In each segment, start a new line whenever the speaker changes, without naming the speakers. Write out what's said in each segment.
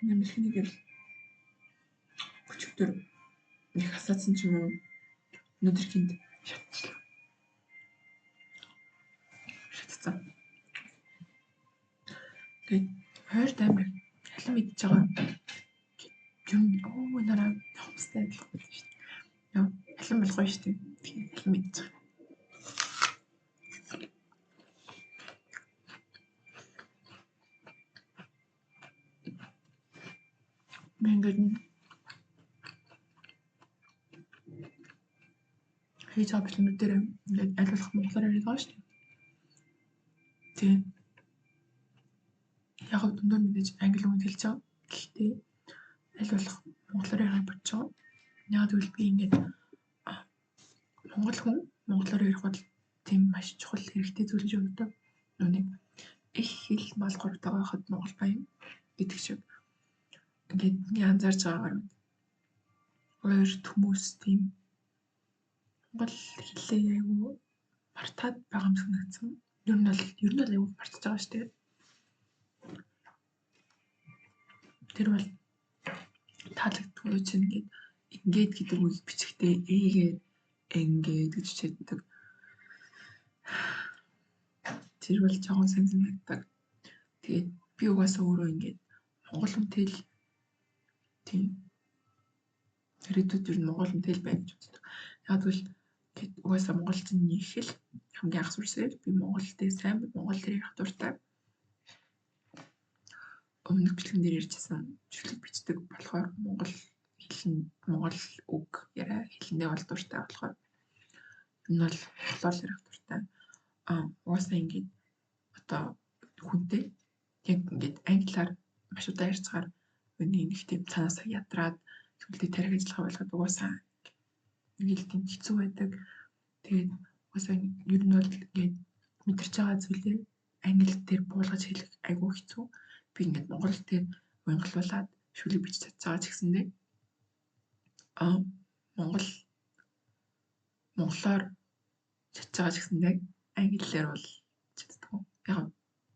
Нэмэлхнийгэл өчигдөр их асаацсан ч юм уу өнөөдөр хинд шатцсан. Тэгээд хойрт амир халин мэдж байгаа. Юм нараа хомстай гэх юм шүү дээ. Яа, халин болох гоё шүү дээ. Тэгээд халин мэдж байгаа. Ингээд хийж байгаа билмүүд дээр ингээд аль болох монголоор яриад байгаа шүү дээ. Тэгээд яг гоо дундуур мэдээж англи үг хэлж байгаа. Гэхдээ аль болох монголоор ярих бодож байгаа. Яг тэгвэл би ингээд монгол хүн монголоор ярих бол тийм маш чухал хэрэгтэй зүйл шүү дээ. Нүг их хэл мал гуравтайгаа хад монгол баян гэдэг шиг ингээд анзаарч байгаагаар хоёр хүмүүс тийм монгол хэллээ айгүй мартаад байгаа юм санагдсан. Ер нь бол айгүй мартаж байгаа шүү дээ. Тэр бол таалагдгүй чинь ингээд гэдэг үг бичгтээ ээгээр ингээд гэж чийдэг. Тэр бол жоохон санагддаг. Тэгээд би угаасаа өөрөө ингээд монгол хүнтэй л тийм ирээдүйд ер нь монгол хүнтэй л байна гэж үздэг. Яг тэгвэл угаасаа монголчууд их л хамгийн анх сурсаар би монголтэй сайн монгол дээр ярих дуртай. Өмнөх бичлэгэн дээр ярьжсэн бичлэг бичдэг болохоор монгол үг яриа хэлэндээ бол дуртай болохоор энэ бол монголоор ярих дуртай. Угаасаа ингээд одоо хүнтэй яг ингээд англиар маш удаа ярьцгаар үний нэг тийм цаанаас ядраад зүйлийг тарих ажиллагаа болгоод угаасаа нэг л тийм хэцүү байдаг. Тэгээд угаасаа ер нь бол ингээд мэдэрч байгаа зүйлээ англи дээр буулгаж хэлэх айгүй хэцүү. Би ингээд монгол дээр уянгалуулад шүлэг бичиж чадчихаа ч гэсэндээ монголоор чадчихаа ч гэсэндээ англиар бол чаддаггүй. Яг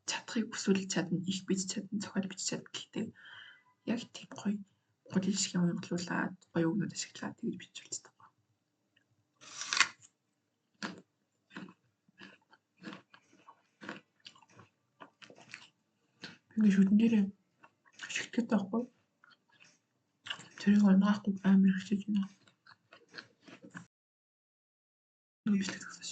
чадахыг хүсвэл чадна, их бичиж чадна, зохиол бичиж чадна. Гэхдээ яг тийм гоё монгол хэл шиг уянгалуулад гоё үгнүүд ашиглаад тэгж бичиж болцдог. Ингээд шүдэн дээрээ ашигладаг байхгүй. Тэрийг унгаахгүй амар хэцэж байна. Нэг бичлэг тагсаач.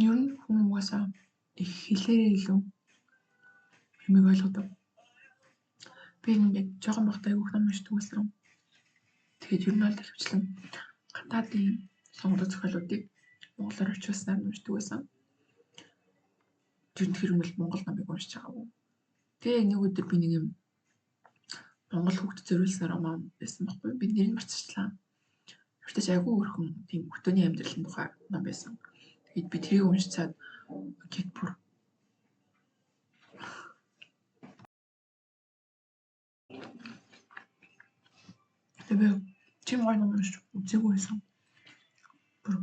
Ер нь хүн угаасаа их хэлээрээ илүү юмыг ойлгодог. Би ингээд жоохон багтаа айгүй ном уншдаг байсан. Тэгээд ер нь бол төвчлэн гадаадын сонголт зохиолуудыг монголоор орчуулснаар уншдаг байсан. Тэр бол монгол номыг уншиж байгаагүй. Тэгээ нэг өдөр би нэг юм монгол хүүхдэд зориулсан роман байсан байхгүй. Би нэрийг марцчихлаа. Өөртөө айгүй өрхөн тийм хөтөний амьдралын тухай ном байсан. Тэгээд би тэрийг уншицаад гэт бүр тэгээ тийм гоё ном уншиж үзээгүй байсан. Бүр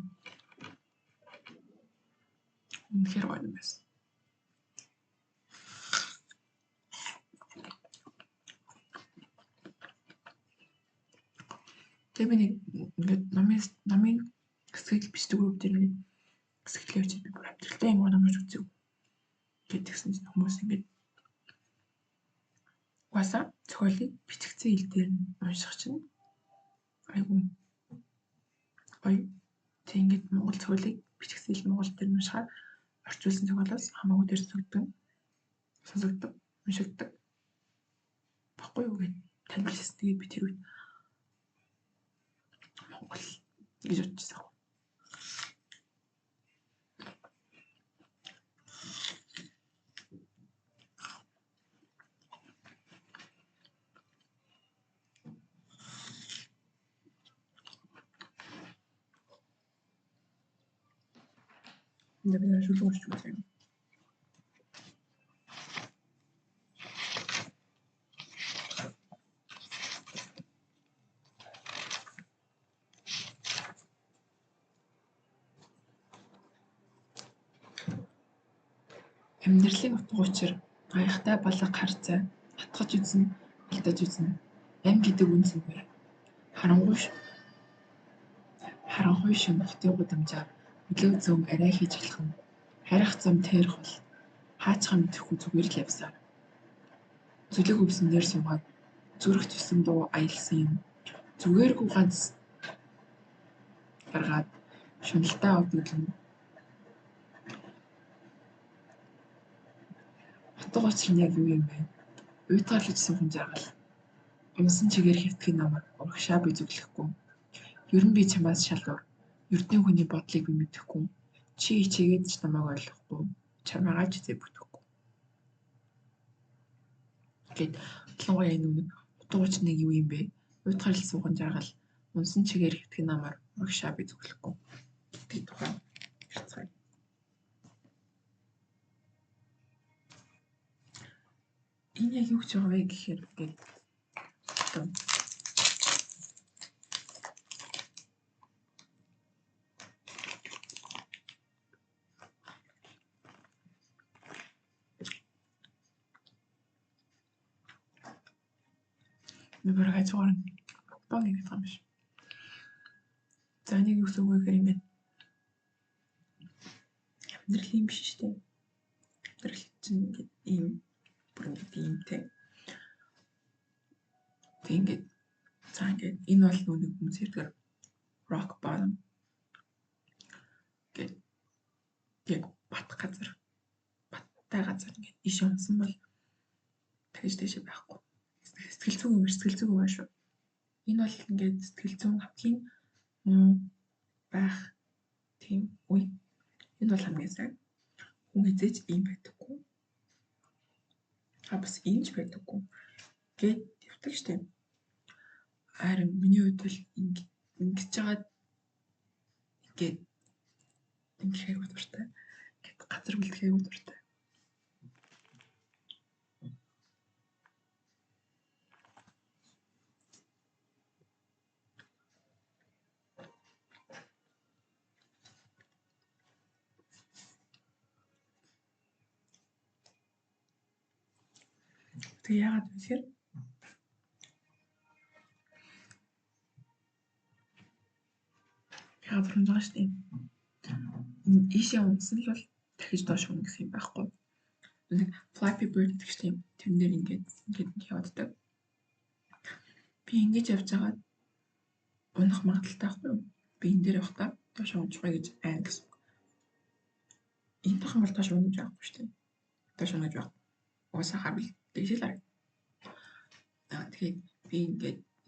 үнэхээр гоё ном байсан. Тэгээ би нэг ингээд намын хэсгийг бичдэг үг дээр нэг хэсэглээ очиж би бүр амьдралдаа юм ном уншиж үзээгүй. Гэтгсэн чинь хүмүүс ингээд угаасаа зохиолыг бичигдсэн хэл дээр нь унших чинь айгүй гоё. Тэг ингээд монгол зохиолыг бичигдсэн хэл монгол дээр нь уншихаар орчуулсан зохиолоос хамаагүй дээр сонсогддог, уншигддаг. Баггүй юу гэж танилцсан. Тэгээд би тэр үед монгол гэж бодчихсон. 근데 술 먹고 싶지 않아요. Амьдралын утга учир, гайхалтай балга харцай, хатгаж үзнэ, алдаж үзнэ. Ам гэдэг үн цэнгүй. Харанхуй шөнө хотын гудамжаар өглөө зөөн арай хийж эхлэх нь. Харих зам тээрх бол хаачхаа мэдэхгүй зүгээр л явсаар. Зүлэг өвсөн дээр суугаад зүрх тусам дуу аялсан юм. Зүгээргүй ганц гаргаад шуналтаа одоглон. Утга учир нь яг юу юм бэ? Уйтгаарлаж суухан жаргал. Унсан чигээр хэвтгэн намайг урагшаа би зүглэхгүй. Ер нь би чамаас шалгав. Эрдэнэ хүний бодлыг би мэдэхгүй. Чи ичээгээд ч намайг ойлгохгүй. Чамаагаа ч зэ бүтэхгүй. Гэт ялангуяа энэ үнэг утга учир нь юу юм бэ? Уйтгаарлаж суухан жаргал. Унсан чигээр хэвтгэн намайг урагшаа би зүглэхгүй. Тэг тухай ярьцгаая. Энэ яг юу гэж байгаа вэ гэхээр ингээд Нүгээр гайцгаар нь баг нэг юм биш. За нэг юу гэсэн үг вэ гэхээр ингээд амьдрал юм биш шүү дээ. Амьдрал чинь ингээд ийм бүр ингээд иймтэй. Тэг ингээд за ингээд энэ бол нүг үнсэрдгээр rock bottom гэд яг баттай газар ингээд иш унсан бол тэгж дэше байхгүй. Сэтгэл зүйн байх шүү. Энэ бол ингээд сэтгэл зүйн хамгийн муу байх тийм үе. Энэ бол хамгийн сайн. Хүн эзэж ийм байдаггүй. Бас иймж байдаггүй. Гэт явдаг штэ. Харин миний хувьд бол ингэж жагаад ингээд ингэхээ дуртай. Гэт газар үлдэхээ дуртай. Тэг яагаад вэ гэхээр яагаад байгаа штэ. Ийшээ унсан л бол дахиж доош унах гэсэн юм байхгүй. Нэг Flappy Bird гэдэг чинь тэрнэр ингээд явагддаг. Би ингэж явж байгаа унах магадaltaй байхгүй юу? Би энэ дээр явахдаа доош унчихъя гэж айн гэсэн. Энэ тохиом бол доош унаж байхгүй шүү дээ. Доош унаж байх. Уусаа харвал дэжил арай. Тэгээд би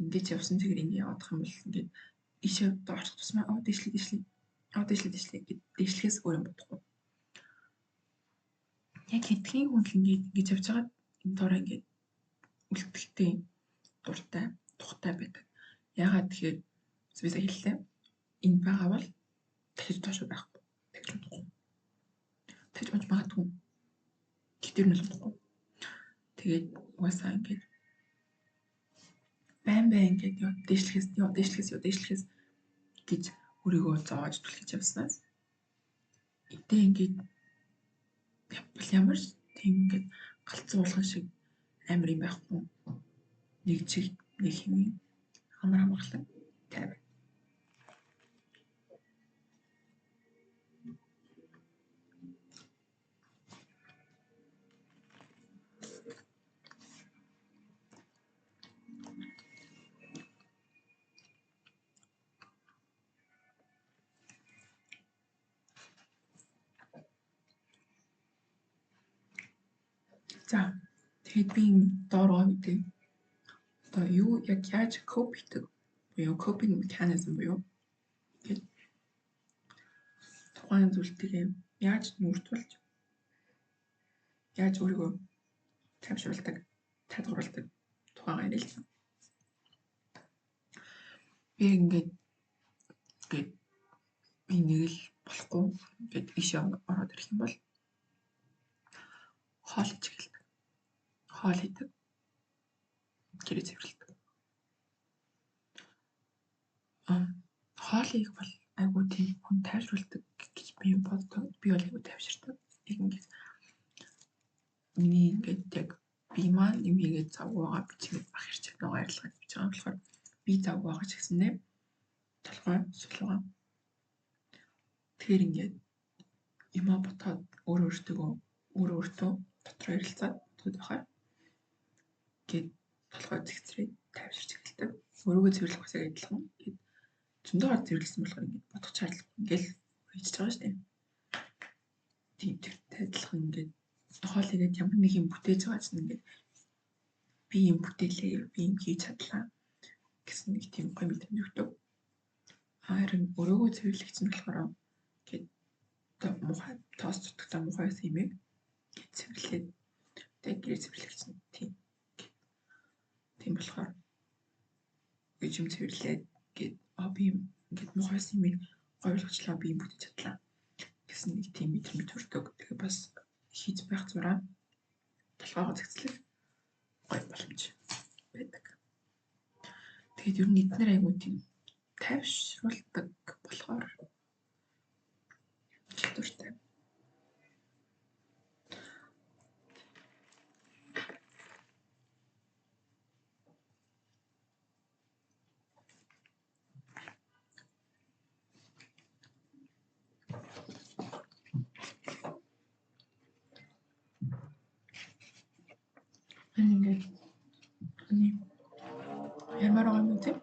ингэж явсан чигээр ингэ явах юм бол ингээд ийшээ доош тусмаа дэжлээ гэд дэжлэхээс өөр юм бодохгүй. Яг хэдхэн хүн л ингэж явж байгаа энэ дороо ингээд үлдэлтэй дуртай тухтай байдаг. Яагаад тэгэхээр би сая хэллээ. Энэ байгаа бол дахиж доош байхгүй. Тэгж бодохгүй. Тэгж бодож магадгүй. Гэтэр нь л бодохгүй. Тэгээд угаасаа ингээд байн ингээд дэжлэхээс гэж өөрийгөө зоож түлхэж явснаас эдээ ингээд ямар ч тийм ингээд галзуу уулган шиг амар юм байхгүй. Нэг чиг нэг хэмээн амгалан тавь. За тэгэхэд би доороо гэдэг одоо юу яг яаж cope хийдэг буюу coping mechanism буюу гэд тухайн зүйлтэйгээ яаж нүүртүүлж яаж өөрийгөө тайвшруулдаг татгаруулдаг тухайгаа ярилцсан. Би ингээд би нэг л болохгүй ингээд ишээ ороод ирэх юм бол хоол чиглэдэг. Хоол хийдэг. Гэрээ цэвэрлэдэг. Хоол хийх бол айгуу тийм хүн тайвшруулдаг гэж би боддог. Би бол айгуу тайвширдаг. Яг ингээд миний ингээд яг би маань нэмийгээ завгаа бичгээд ах хэрч нөгөө арилгаа хийж байгаа болохоор би завгаа ч гэсэндээ толгой сулгаа. Тэгэхээр ингээд юмаа ботход өөртөө дотроо ярилцаад төгөд байхаар гээд толгой зэгцрээд тайвширч эхэлдэг. Өөрийгөө цэвэрлэх бас яг адилхан. Тэгээд зөндөө хар цэвэрлсэн болохоор ингээд бодох шаардлага ингээл хийж байгаа шүү дээ. Тийм адилхан ингээд хоол игээд ямар нэг юм бүтээж байгаа чинь ингээд би юм бүтээлээ, би юм хийж чадлаа гэсэн нэг тийм гоё мэдрэмж өгдөг. Харин өөрийгөө цэвэрлэх чинь болохоор гээд мухай тоос зүтгэх мухай юмэг цэвэрлээд тэг гэрээ цэвэрлэх чинь тийм болохоор гэж юм цэвэрлээд гээд би ингээд мухай юмэг гоё болгочлаа, би юм бүтээж чадлаа гэсэн нэг тийм мэдрэмж төрдөг. Тэгээ бас хийж байх зураа толгойгоо зэгцлэх гоё боломж байдаг. Тэгээд ер нь эдгээр айгуу тийм тайвшруулдаг болохоор дуртай. Ингээд ямар байгаа юм тийм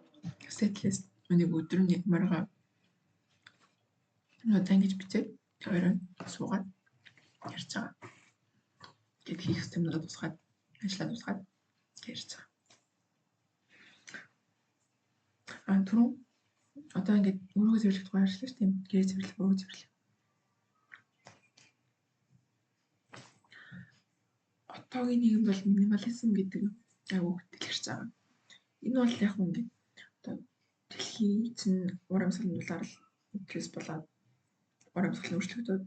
setlist нэг өдөр нь ямар байгаа одоо ингэж бичээд хоёроо суугаад ярьж байгаа. Гэт хийх юмнуудаа тусгаад ажиллаа тусгаад ярьж байгаа. Түрүү одоо ингээд өөрийгөө цэвэрлэх тухай ярьсан шүү дээ. Гэрээ цэвэрлэх, өөрийгөө цэвэрлэх. Одоогийн нийгэмд бол минимализм гэдэг айгуу хэлэрч байгаа. Энэ бол яг ингээд одоо дэлхийн чинь уур амьсгалын дулаар л инкрис болоод уур амьсгалын өөрчлөгдөд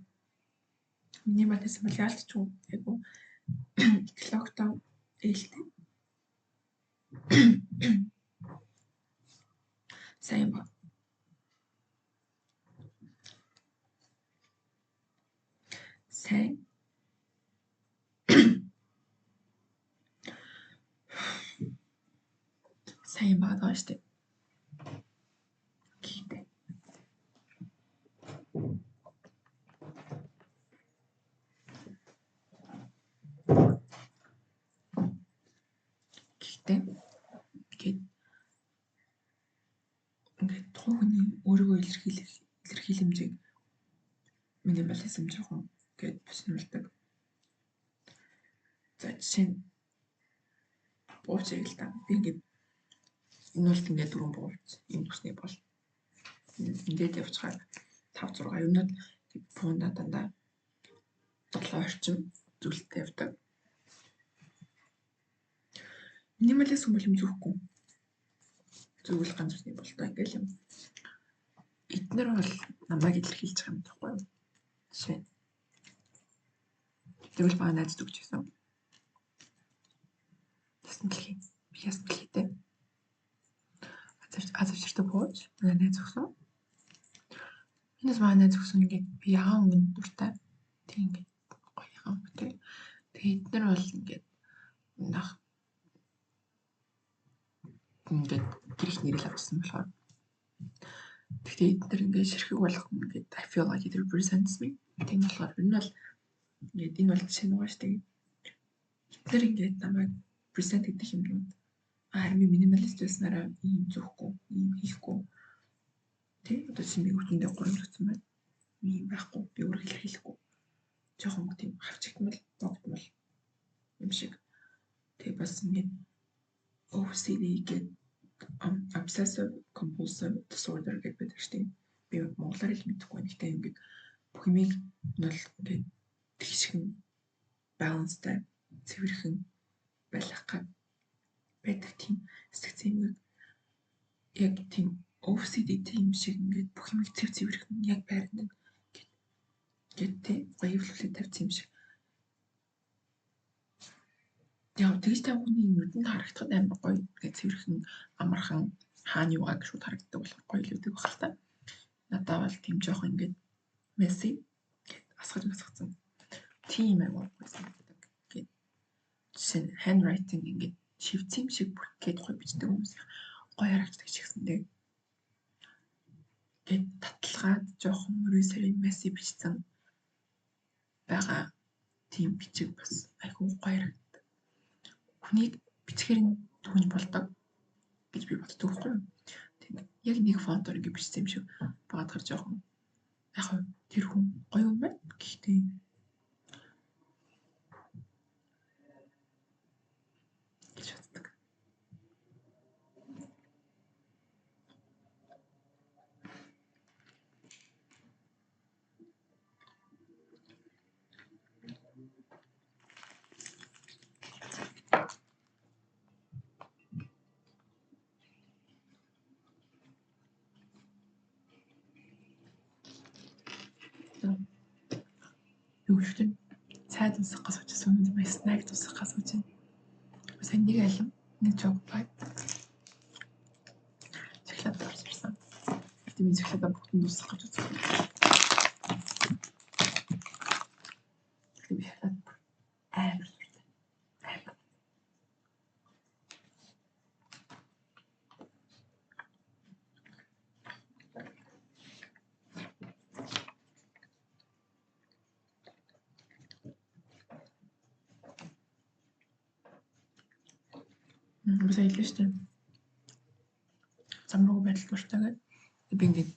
минимализм бол яалт ч юм айгуу экологтой ээлтэй. Сайн ба. Сайн сайн байгаа шүү дээ. Гэхдээ ингээд тухайн хүний өөрийгөө илэрхийлэмжийг минимализм жоохон гээд босруулдаг. За жишээ нь буучиг л да. Би ингээд энэ бол ингээд дөрөв бууч юм төсний бол ингээд явчихаар 5 6 юмнууд фонда дандаа 7 орчим зүйлтэй явдаг. Минимализм бол юм зөвхгүй. Зөвхөн ганц зүсний болтой ингээл юм. Эднэр бол намайг илэрхийлж байгаа юм тахгүй юу? Жишээ. Тэгвэл баа найз дүгчсэн. Ясан дэлхий. Би ясан дэлхийтэй. Азавчиртай бууж найз өгсөн. Энэс баа найз өгсөн ингээд би ягаан өнгөнд дуртай. Тэг ингээд гоё ягаан өнгөтэй. Тэгээ эднэр бол ингээд ингээд гэрх нэрэл авчихсан болохоор тэгтээ эдгээр ингээд ширхэг болох ингээд I feel like it represents me. Тийм болохоор энэ бол ингээд энэ бол жишээ нэг шүү дээ. Эдгээр ингээд намайг present гэдэг юм. Харин минималист байснараа ийм зөөхгүй, ийм хийхгүй. Тэ одоо чи би хүчэндээ 3 зүтсэн байна. Ийм байхгүй, би өөрөө илэрхийлэхгүй. Жохон тийм хавчигдмал, богдмал юм шиг. Тэг бас ингээд OCD гэдэг obsessive compulsive disorder гэдэг шүү дээ. Би монголоор л мэдэхгүй байна. Гэхдээ ингээд бүх юмыг бол ингээд тэгшхэн баланстай цэвэрхэн байх гад байдаг тийм эсрэг зэмэг яг тийм OCD тийм шиг ингээд бүх юмыг цэвэрхэн яг байранд гэдэг гоёвлуулаад тавьсан юм шиг. Яа тэгж та хүний нүдэнд харагдахад амар гоё гэж цэвэрхэн амархан хаана юугаа шууд харагддаг болохоор гоё л үүдэг баг л та. Надаа бол тийм жоох ингээд messy асгаж масгацсан. Тийм айгуу гоё санагддаг. жишээ нь handwriting ингээд шивцэм шиг бүрхгээд гоё бичдэг хүмүүс гоё харагддаг ч гэсэндээ ингээд татлагаад жоохон мөрөө сарын месси бичсэн байгаа тийм бичиг бас айгүй гоё харагддаг. Хүнийг бичгээр нь түүнж болдог гэж би боддог байхгүй юу. Тэгээд яг нэг фонтоор ингээд бичсэн юм шиг багтахар жоохон яг тэр хүн гоё юм байна. Гэхдээ гэж боддог. Юу гэх юм цайд усах гэж суусан юм байна. Снэк усах гэж сууж байна. Сайн нэг алим, нэг чоколад. Шоколад орсон. Гэтэ би шоколад бүгд усах гэж үзсэн. Би шоколад амар дуртай. Амар. Бисаа хэлээ шүү дээ. Замруу байдал дуртай гэдэг. Би ингээд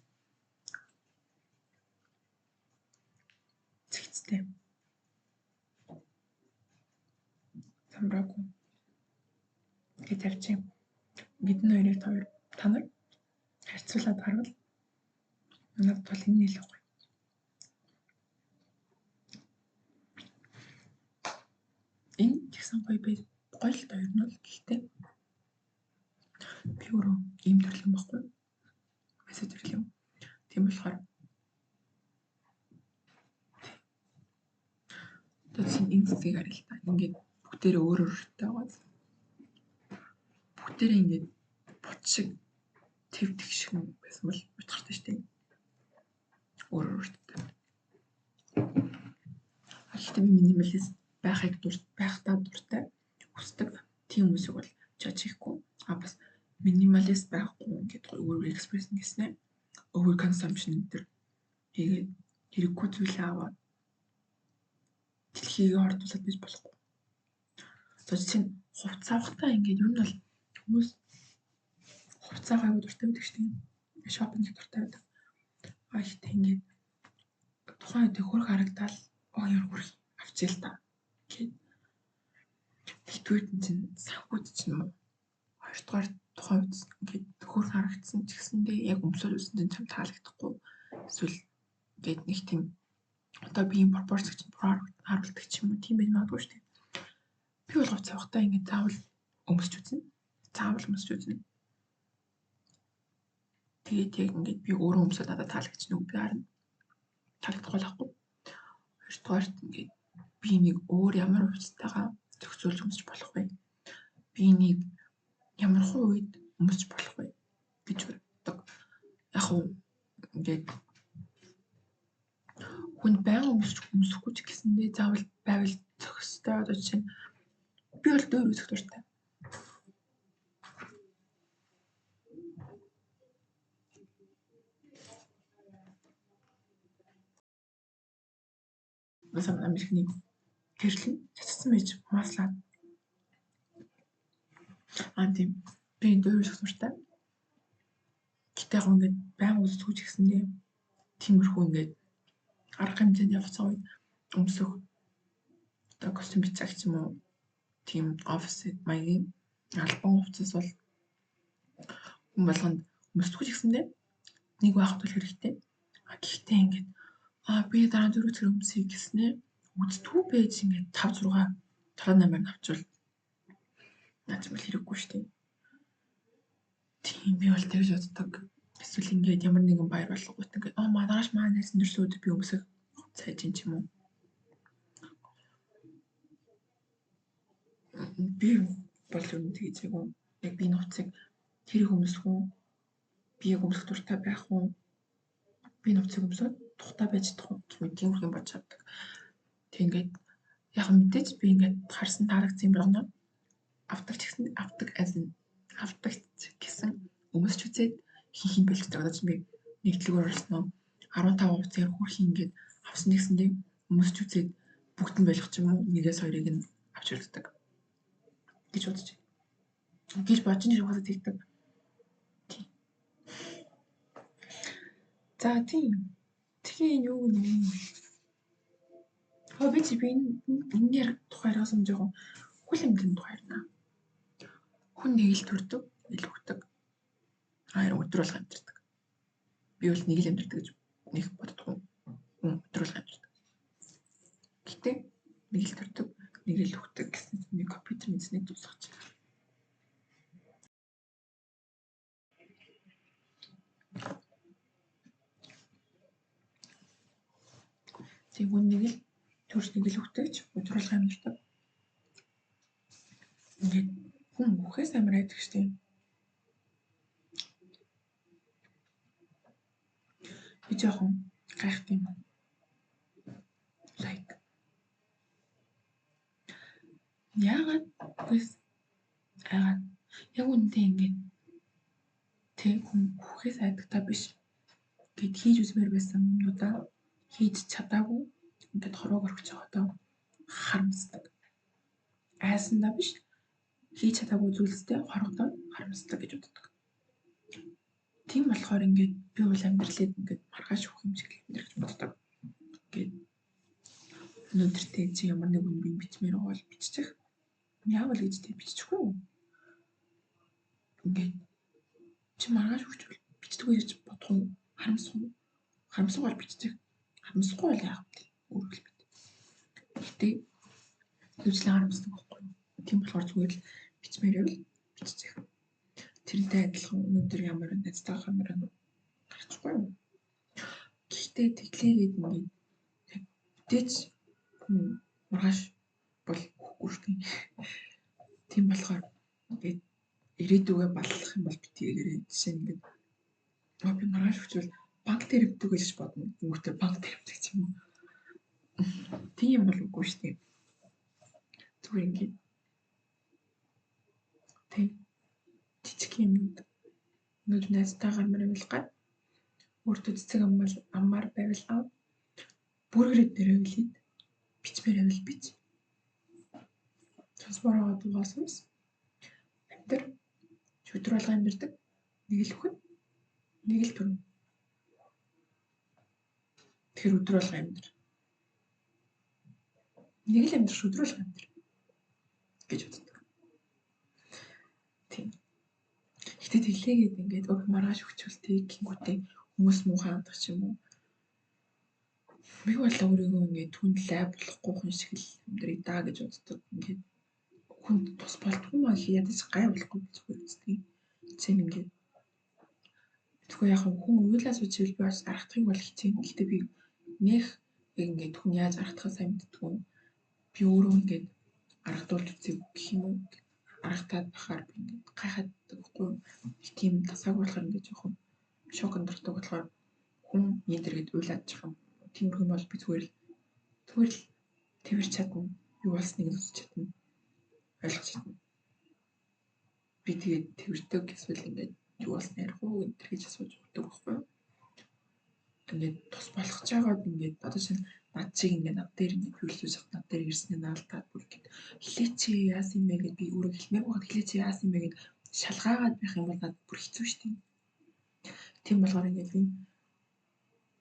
зэгцтэй. Замраагүй. Ингээд тавьчих. Бидний хоёрыг та нар харьцуулаад харвал надад бол энэ нэлээд гоё. Энэ гэсэн гоё бай. Гоё л хоёр нь бол гэхдээ би өөрөө ийм төрлийн байхгүй. Мессеж төрлийн. Тийм болохоор тэгсэн энэ цэцгийг харъя л та. Ингээд бүгдээрээ өөр өөртэй байгаа. Бүгдээрээ ингээд бут шиг твдэг шиг байсан бол утгартай шүү дээ. Өөр өөртэй. Гэхдээ би минималист байхдаа дуртай хүсдэг тийм хүмүүсийг бол жаж хийхгүй. Бас минималист байхгүй ингээд өөр экспресс гэснээр over consumption гэдэг хийгээд хэрэггүй зүйлээ аваад дэлхийг ордуулаад биж болохгүй. Тэгэхээр чинь хувцас авахтаа ингээд юу нь бол хүмүүс хувцас авах дуртай байдаг шүү дээ. Шопинг дуртай байдаг. Ихтэй ингээд тухайн үед хөрх харагдаад яар хөрх авчээ л та гэхэд тэгтүүд чинь санхүүд чинь хоёрдугаар тухайн үед ингээд хөрх харагдсан ч гэсэндээ яг өмсөөл үсэн чинь чам таалагдахгүй эсвэл ингээд нэг тийм одоо би ийм пропорц гэж харуулдаг ч юм уу тийм байж магадгүй шүү дээ. Би бол хувцас авахтаа ингээд заавал өмсч үзнэ. Заавал өмсч үзнэ. Тэгээд яг ингээд би өөрөө өмсөд надад таалагдчих нүг би харна. Таалагдахгүй л ахгүй. Хоёрдугаарт ингээд би нэг өөр ямар хувцастайгаа зохицуулж өмсч болох вэ? Би нэг ямар хувь үед өмсч болох вэ гэж боддог. Яг уу ингээд хүн байнга өмсөхгүй ч гэсэндээ заавал байвал зохистой одоо жишээ нь би бол дөр үзэх дуртай. Mesela Amerika'nın гэрлэн цацсан байж маслаад тийм би дөр үзэх дуртай. Гэтэ яг ингээд байнга үзэхгүй ч гэсэндээ тиймэрхүү ингээд арга хэмжээнд явцсан үед өмсөх одоо костюм бичдэг ч юм уу тийм офис маягийн албан хувцас бол хүн болгонд өмсөхгүй ч гэсэндээ нэг байхад бол хэрэгтэй. Гэхдээ ингээд би дараа 4 зэрэг өмсөе гэснээр үздэггүй байж ингээд 5 6 7 8 авчвал наач бол хэрэггүй шүү дээ. Тийм би бол тэгж боддог. Эсвэл ингээд ямар нэгэн баяр болгоот ингээд маргааш маань хэлсэн дөрсөн өдөр би өмсөх цайж юм ч юм уу. Би бол юм тэгж яг би нууцыг хэрэг өмсөх үү? Би яг өмсөх дуртай байх уу? Би нууцыг өмсөд тухтай байж чадах уу? Тийм их юм бодож чаддаг. Тэг ингээд Яг мэдээж би ингээд харсан таарагдсан юм байна. Автагч гэсэн өмсч үзээд хин бэлж байгаа. Одоо чи би нэг дэлгүүр орсон 15% зэрэг хүрх ингээд авсан гэсэндээ өмсч үзээд бүгд нь болох ч юм уу нэгээс хоёрыг нь авч үлддэг гэж бодож байна. Гэж бодож нэг удаа тэгдэг. За тийм. Тэгэхээр юу нэ? Би энэ тухайраас юм жоохон хүл эмгэлийн тухай ярина. Хүн нэг л төрдөг, ил өгдөг. Хоёр өдөр болго амьдэрдэг. Би бол нэг л амьдэрдэг гэж нэг боддгоо. Өдөр болго амьдэрдэг. Гэтэ нэг л төрдөг, нэг л өгдөг гэсэн нэг компьютер мэдсэнийг дуусгаж байна. Тийм хүн нэг л төрж нэг л өгдөгч өдөр болго амьдэрдэг. Ингээд хүн үхээс амар айдаг штеп. Би жоохон гайхт юм. Like. Яагаад яг үнэндээ ингээд тэг хүн үхээс айдаг та биш. Гэт хийж үзмээр байсан юмудаа хийж чадаагүй ингээд хорвоог орхиж байгаа доо харамсдаг. Айсандаа биш хийж чадаагүй зүйлстэй хоргодоо харамсдаг гэж боддог. Тийм болохоор ингээд би бол амьдралыг ингээд маргааш өгөх юм шиг амьдрах гэж боддог. Ингээд өнөөдөртэй чи ямар нэг үнэрийг бичмээр бол биччих. Яавал гэж тэг биччихгүй юу? Ингээд чи маргааш өгчвөл бичдэг гэж бодох уу? Харамсах уу? Харамсах бол биччих. Харамсахгүй бол яах вэ? Өөрөө л бит. Гэтэ хөвчлэн харамсдаг байхгүй юу? Тийм болохоор зүгээр л бичмээр байвал биччих. Тэрнтэй адилхан өнөөдөр ямар найзтайгаа хамаар гарчихгүй юу? Гэхдээ тэглээгээд ингээд мэдээж маргааш бол өгөхгүй шүү дээ. Тийм болохоор ингээд ирээдүгээ баллах юм бол битгийгээрээ жишээ нь ингээд би маргааш өгчвөл банк дээр өгдөг гэж бодно. Үүтээ банк дээр өгдөг ч юм уу. Тийм бол үгүй шүү дээ. Зүгээр ингээд тэг жижиг юмнууд өнөөдөр найзтайгаа мөрөвл гад өөртөө цэцэг аммаар байвал бүргэрээ дээрээ үлээд бичмээр байвал бич. Сонсбороо дуусамс амтэр өдөр болго амьдэрдэг. Нэг л хүн нэг л төрн. Тэр өдөр болго амьдэр. Нэг л амьдэр өдөр болго амьдэр гэж боддог. Тийм. Гэтэ тэглээгээд ингээд маргааш өгчвөлтэй гингүүтэй хүмүүс муухай хандах ч юм уу. Би бол өөрийгөө ингээд түнд лай болохгүй хүн шиг л амьдрий даа гэж боддог. Ингээд хүнд тус болтгүй маа ядаж гай болохгүй гэж үздэг. Чинь ингээд тэгвэл яг хүн уйлаас үчил би бас аргахдагыг бол хичээн. Гэтэ би нэх ингээд хүн яаж аргахдахаа сайн мэддэггүй. Би өөрөө ингээд аргадуулж үзег гэх юм уу. Аргатаад бахаар би ингээд гайхаад байхгүй. Тийм тасааг болохоор ингээд жоохон шок өндөртөг болохоор хүн ийдэргээд уйлаад жах юм. Тиймэрхүү юм бол би зүгээр л тэрч чадна. Юу болсныг нь үзэж чадна. Ойлгож чадна. Би тэгээд тэрдэг эсвэл ингээд юу болсон ярих уу гэдэг гэж асууж өгдөг байхгүй юу? Ингээд тус болгож байгаад ингээд одоо чинь над чиг ингээд над дээр ингээд хөвлөж хат над дээр ирснээр наалтаад бүр ингээд хэлээ чи яасан юм бэ гэд би өөрөө хэлмээр байгаа хэлээ чи яасан юм бэ гэд шалгаагаад байх юм бол надад бүр хэцүү шүү дээ. Тийм болохоор ингээд би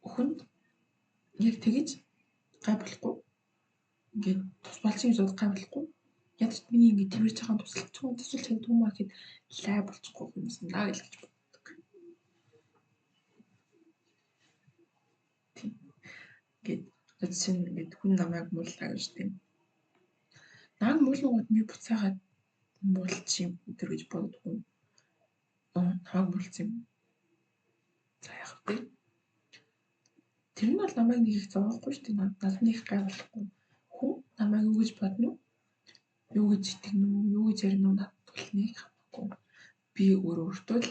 өхөнд яг тэгэж гай болохгүй. Ингээд тус болчих гэж бод гай болохгүй. Ядч миний ингээд тэрвэрж байгаа тусалж чаддгүй маа гэхэд лай болчихгүй юмс наа гэж боддог. Тийм. Ингээд жишээ нь ингээд хүн намайг мууллаа гэж тийм. Наад муулгууд би буцаагаад муулчих юм өдр гэж боддгоо. Намайг муулсан юм. За яах вэ? Тэр нь бол намайг нэг их зовоохгүй шүү дээ. Надад нэг гай болохгүй. Хүн намайг юу гэж бодно уу? Юу гэж итгэнэ үү? Юу гэж ярина уу? Надад бол нэг хамаагүй. Би өөртөө л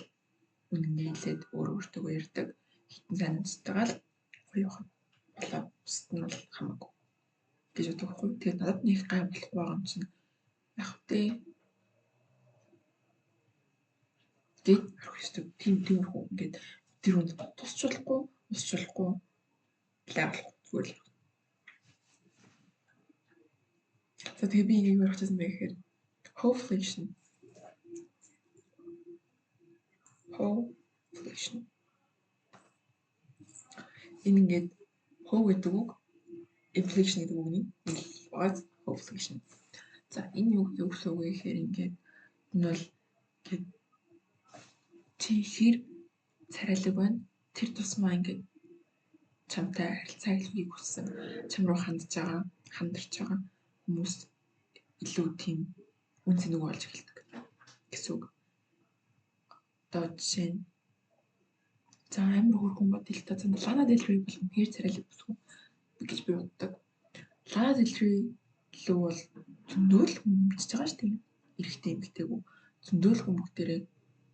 үнэнгэлээд өөртөө ярьдаг. Хитэн санацтайгаа л гоё явах болоо бусд нь бол хамаагүй. гэж боддог байхгүй. Тэгээд надад нэг гай болохгүй байгаа юм чинь яг тэ гээд харах ёстой. Тийм ингээд тэр хүнд тусч болохгүй, усч болохгүй лай болох зүгээр л. За тэгээ би юу ярих гэсэн бэ гэхээр hoflation. Энэ ингээд hov гэдэг үг inflation гэдэг үгний нэг hoflation. За энэ юу гэсэн үг вэ гэхээр ингээд энэ бол ингээд чи хэр царайлаг байна. Тэр тусмаа ингээд чамтай харилцаа хэлхийг хүссэн, чам руу хандарч байгаа хүмүүс илүү тийм үн цэнэг болж эхэлдэг гэсэн үг. Одоо жишээ нь за амар хөрхөн бодъё л та. Лана Дель Рей бол хэр царайлаг бүсгүй гэж би боддог. Лана Дель Рей лөө бол зөндөл хүн бичиж байгаа шүү дээ. Эрэгтэй эмэгтэйгүү зөндөл хүн бүгдээрээ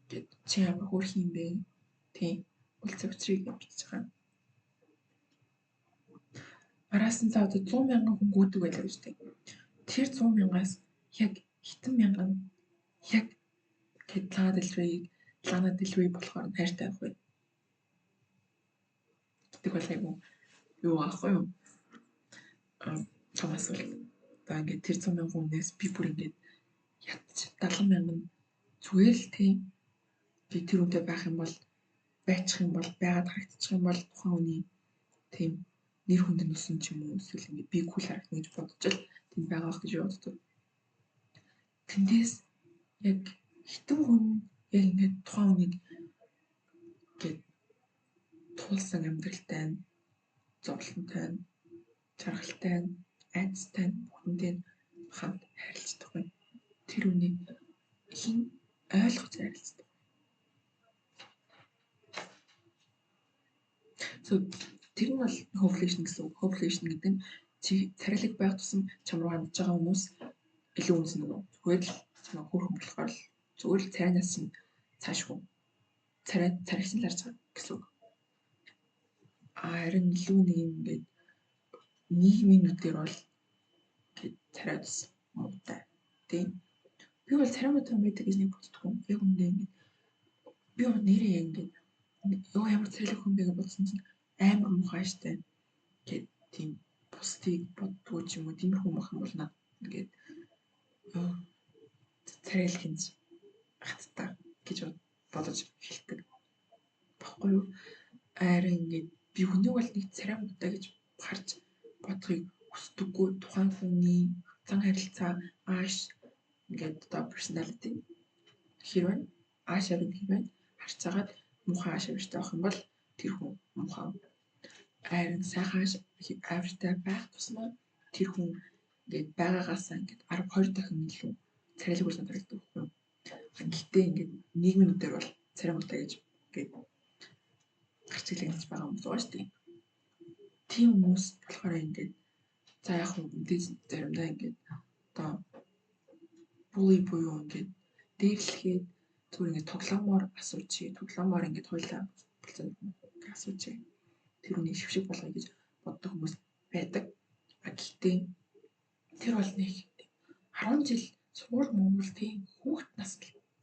гэд чи ямар хөөрхөн юм бэ? Тийм. Улцаа өчрийг бичиж байгаа. Араас нь за одоо 100,000 хүн гүйдэг байлаа гэж дээ. Тэр 100,000-аас яг хитэн мянган яг гэд Лана Дель Рей болохоор хайртай байх бай. Гэдэг бол айгу юу аахгүй юу? Том асуулт. Одоо ингээд тэр 100,000 хүнээс би бүр ингээд ятч 70,000 зүгээр л тийм би тэр үнтэй байх юм бол байчих юм бол байгаад харагдчих юм бол тухайн хүний тийм нэр хүнд нүсэн ч юм уу эсвэл ингээд би кул харагдана гэж бодож л тийм байгаа гэж боддог. Тэндээс яг хитэн хүн яг ингээд тухайн хүнийг ингээд туулсан амьдралтай нь зовлонтой нь жаргалтай нь айцтай нь бүхэндээ хамт харилцдаг байна. Тэр үнийг хин ойлгож харилцдаг. So тэр нь бол hoflation гэсэн үг. Hoflation гэдэг нь чи царайлаг байх тусам чам руу хандж байгаа хүмүүс илүү үнсэн нөгөө. Зүгээр л чамаа хөөрхөн болохоор л зүгээр л цайнаас чинь цаашгүй царайсан л харж байгаа гэсэн үг. Харин илүү нэг юм ингээд нийгмийн нүдээр бол ингээд царай ус муутай тийм. Би бол царай муутай байдаг гэж нэг боддгоо. Яг үндэ ингээд би нэрээ ингээд ёо ямар царайлаг хүн бэ гэж бодсон чинь амар муухай штэ гэд тийм бусдыг боддгоо ч юм уу тиймэрхүү мах юм бол над ингээд царайлаг хинж хаттай гэж бодож хэлдэг. Баггүй юу? Харин ингээд би хүнийг бол нэг царай муутай гэж харж бодохыг хүсдэггүй. Тухайн хүний зан харилцаа ааш ингээд одоо personality хэрвээ ааш авин хэрвээ харж агаад муухай ааш авиртай байх юм бол тэр хүн муухай. Харин сайхан ааш авиртай байх тусмаа тэр хүн ингээд байгаагаасаа ингээд 12 дахин илүү царайлаг болж харагддаг юм. Гэхдээ ингээд нийгмийн нүдээр бол царай муутай гэж ингээд гарч ирлэгдэж байгаа юм байна шүү дээ. Тийм хүмүүс болохоор ингээд за яг үнэтэй заримдаа ингээд одоо bully буюу ингээд дээрлэхэд зүгээр ингээд тоглоомоор асууж, тоглоомоор ингээд хойлоо болцсон асууж тэр үнийг шившиг болгоё гэж боддог хүмүүс байдаг. Гэхдээ тэр бол нэг 10 жил сургууль Монгол тийм хүүхэд нас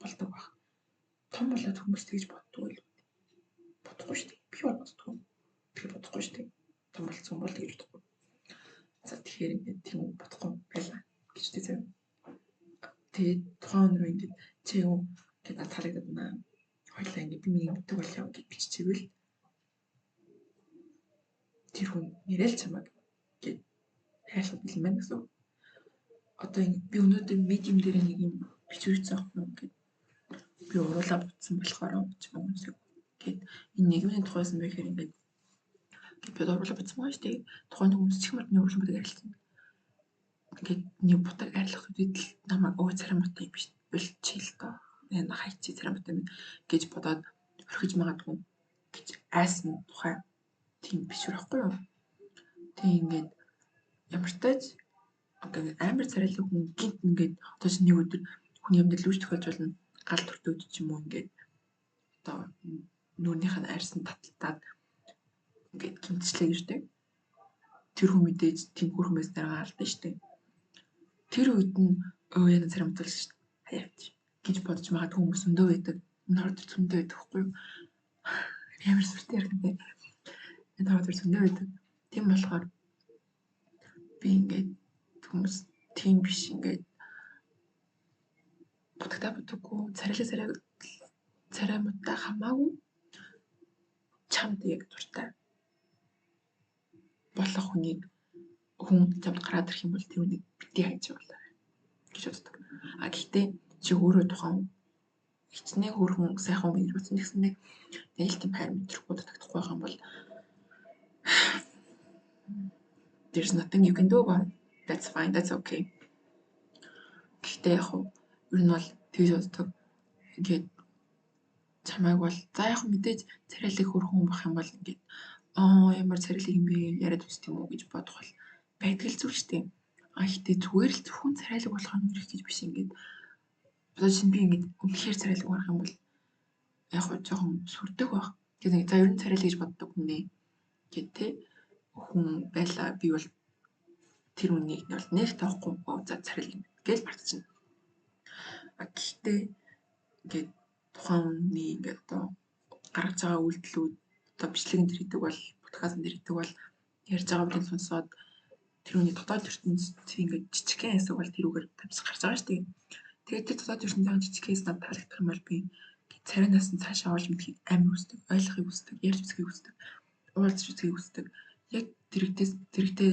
болдог баг. Том болоод хүмүүс тэгж боддог байл. Бодохгүй шүү дээ. Би боддгоо. Тэгэхээр бодохгүй шүү дээ. Том болсон бол тэгж бодохгүй. За тэгэхээр ингээд тийм бодохгүй байлаа гэж тийм. Тэгээд тухайн өнөр ингээд чи юу гэдэг надад харагдаад байна. Хойлоо ингээд би миний мэддэг бол яв гэж биччихвэл тэр хүн нэрэл чамаг гэд хайрлах бэлэн байна гэсэн. Одоо би өнөөдөр медиум дээр нэг юм бичвэрсэн авах юм гэд би уруулаа бутсан болохоор ч юм уу гэд энэ нийгмийн тухайсан байхээр ингээд би уруулаа бутсан байгаа шүү дээ. Тухайн хүмүүс чих мартны уруулан бүдэг арилсан. Ингээд нэг бутаг арилгах үед л намайг өө царай муутай биш болчихил доо. Энэ хайчи царай муутай минь гэж бодоод орхиж магадгүй гэж айсан тухай тийм бичвэр ахгүй юу. Тэг ингээд ямар ч тач амар царайлаг хүн гинт ингээд одоо ч нэг өдөр хүний амьдрал үүш тохиолж болно. Гал төртөөд ч юм уу ингээд одоо нүрнийх нь арьсан таталтаад ингээд гимтчлээ гэж дээ. тэр хүн мэдээж тийм хөрхмэс дараа алдсан шүү дээ. Тэр үед нь яна царам тулж хаяач гэж бодож магадгүй хүмүүс өндөө байдаг. Норд зөндөө байдаг хгүй юу? Ямар сүртэй яригдээ. Энэ норд зөндөө байдаг. Тийм болохоор би ингээд хүмүүс тийм биш ингээд будагтаа бодоггүй царай мутаа хамаагүй чамд яг дуртай болох хүн чамд гараад ирэх юм бол тэр үнийг битгий хайж болоо гэж боддог. Гэхдээ чи өөрөө тухайн хичнээн хөрхөн сайхан хүн гэж бодсон гэсэндээ нэг тийм хайр мэдрэхгүй татагдахгүй байх юм бол there's nothing you can do about it. That's fine, that's okay. Гэхдээ яг ер нь бол тэгж боддог. Ингээд чамайг бол за яг мэдээж царайлаг хөрхөн байх юм бол ингээд ямар царайлаг юм бэ яриад үзт юм уу гэж бодох бол байдаг л зүйл шүү дээ. Гэхдээ зүгээр л зөвхөн царайлаг болох нь үрэх гэж биш ингээд бодож би ингээд үнэхээр царайлаг байх юм бол яг жоохон сүрдэг байх. Тэгээд за ер нь царайлаг гэж боддог хүн нэ гэт тэ хүн байлаа би бол тэр үнийг бол нэг тоохгүй за царайлаг гэж бартчихна. Гэхдээ ингээд тухайн хүний ингээд одоо гаргаж байгаа үйлдэлүүд одоо бичлэгэн дээр хийдэг бол подкаст дээр хийдэг бол ярьж байгаа бүлэг сонсоод тэр хүний дотоод ертөнцийн ингээд жижигхэн хэсэг бол тэрүүгээр тавьж гарч байгаа шүү дээ. Тэгээд тэр дотоод ертөнцийн жижигхэн хэсэг надад таалагдах юм бол би царинаас нь цаашаа олж мэдхийг амар хүсдэг, ойлгохыг хүсдэг, ярьж үзхийг хүсдэг, уулзч үзхийг хүсдэг. Яг тэрэгтэй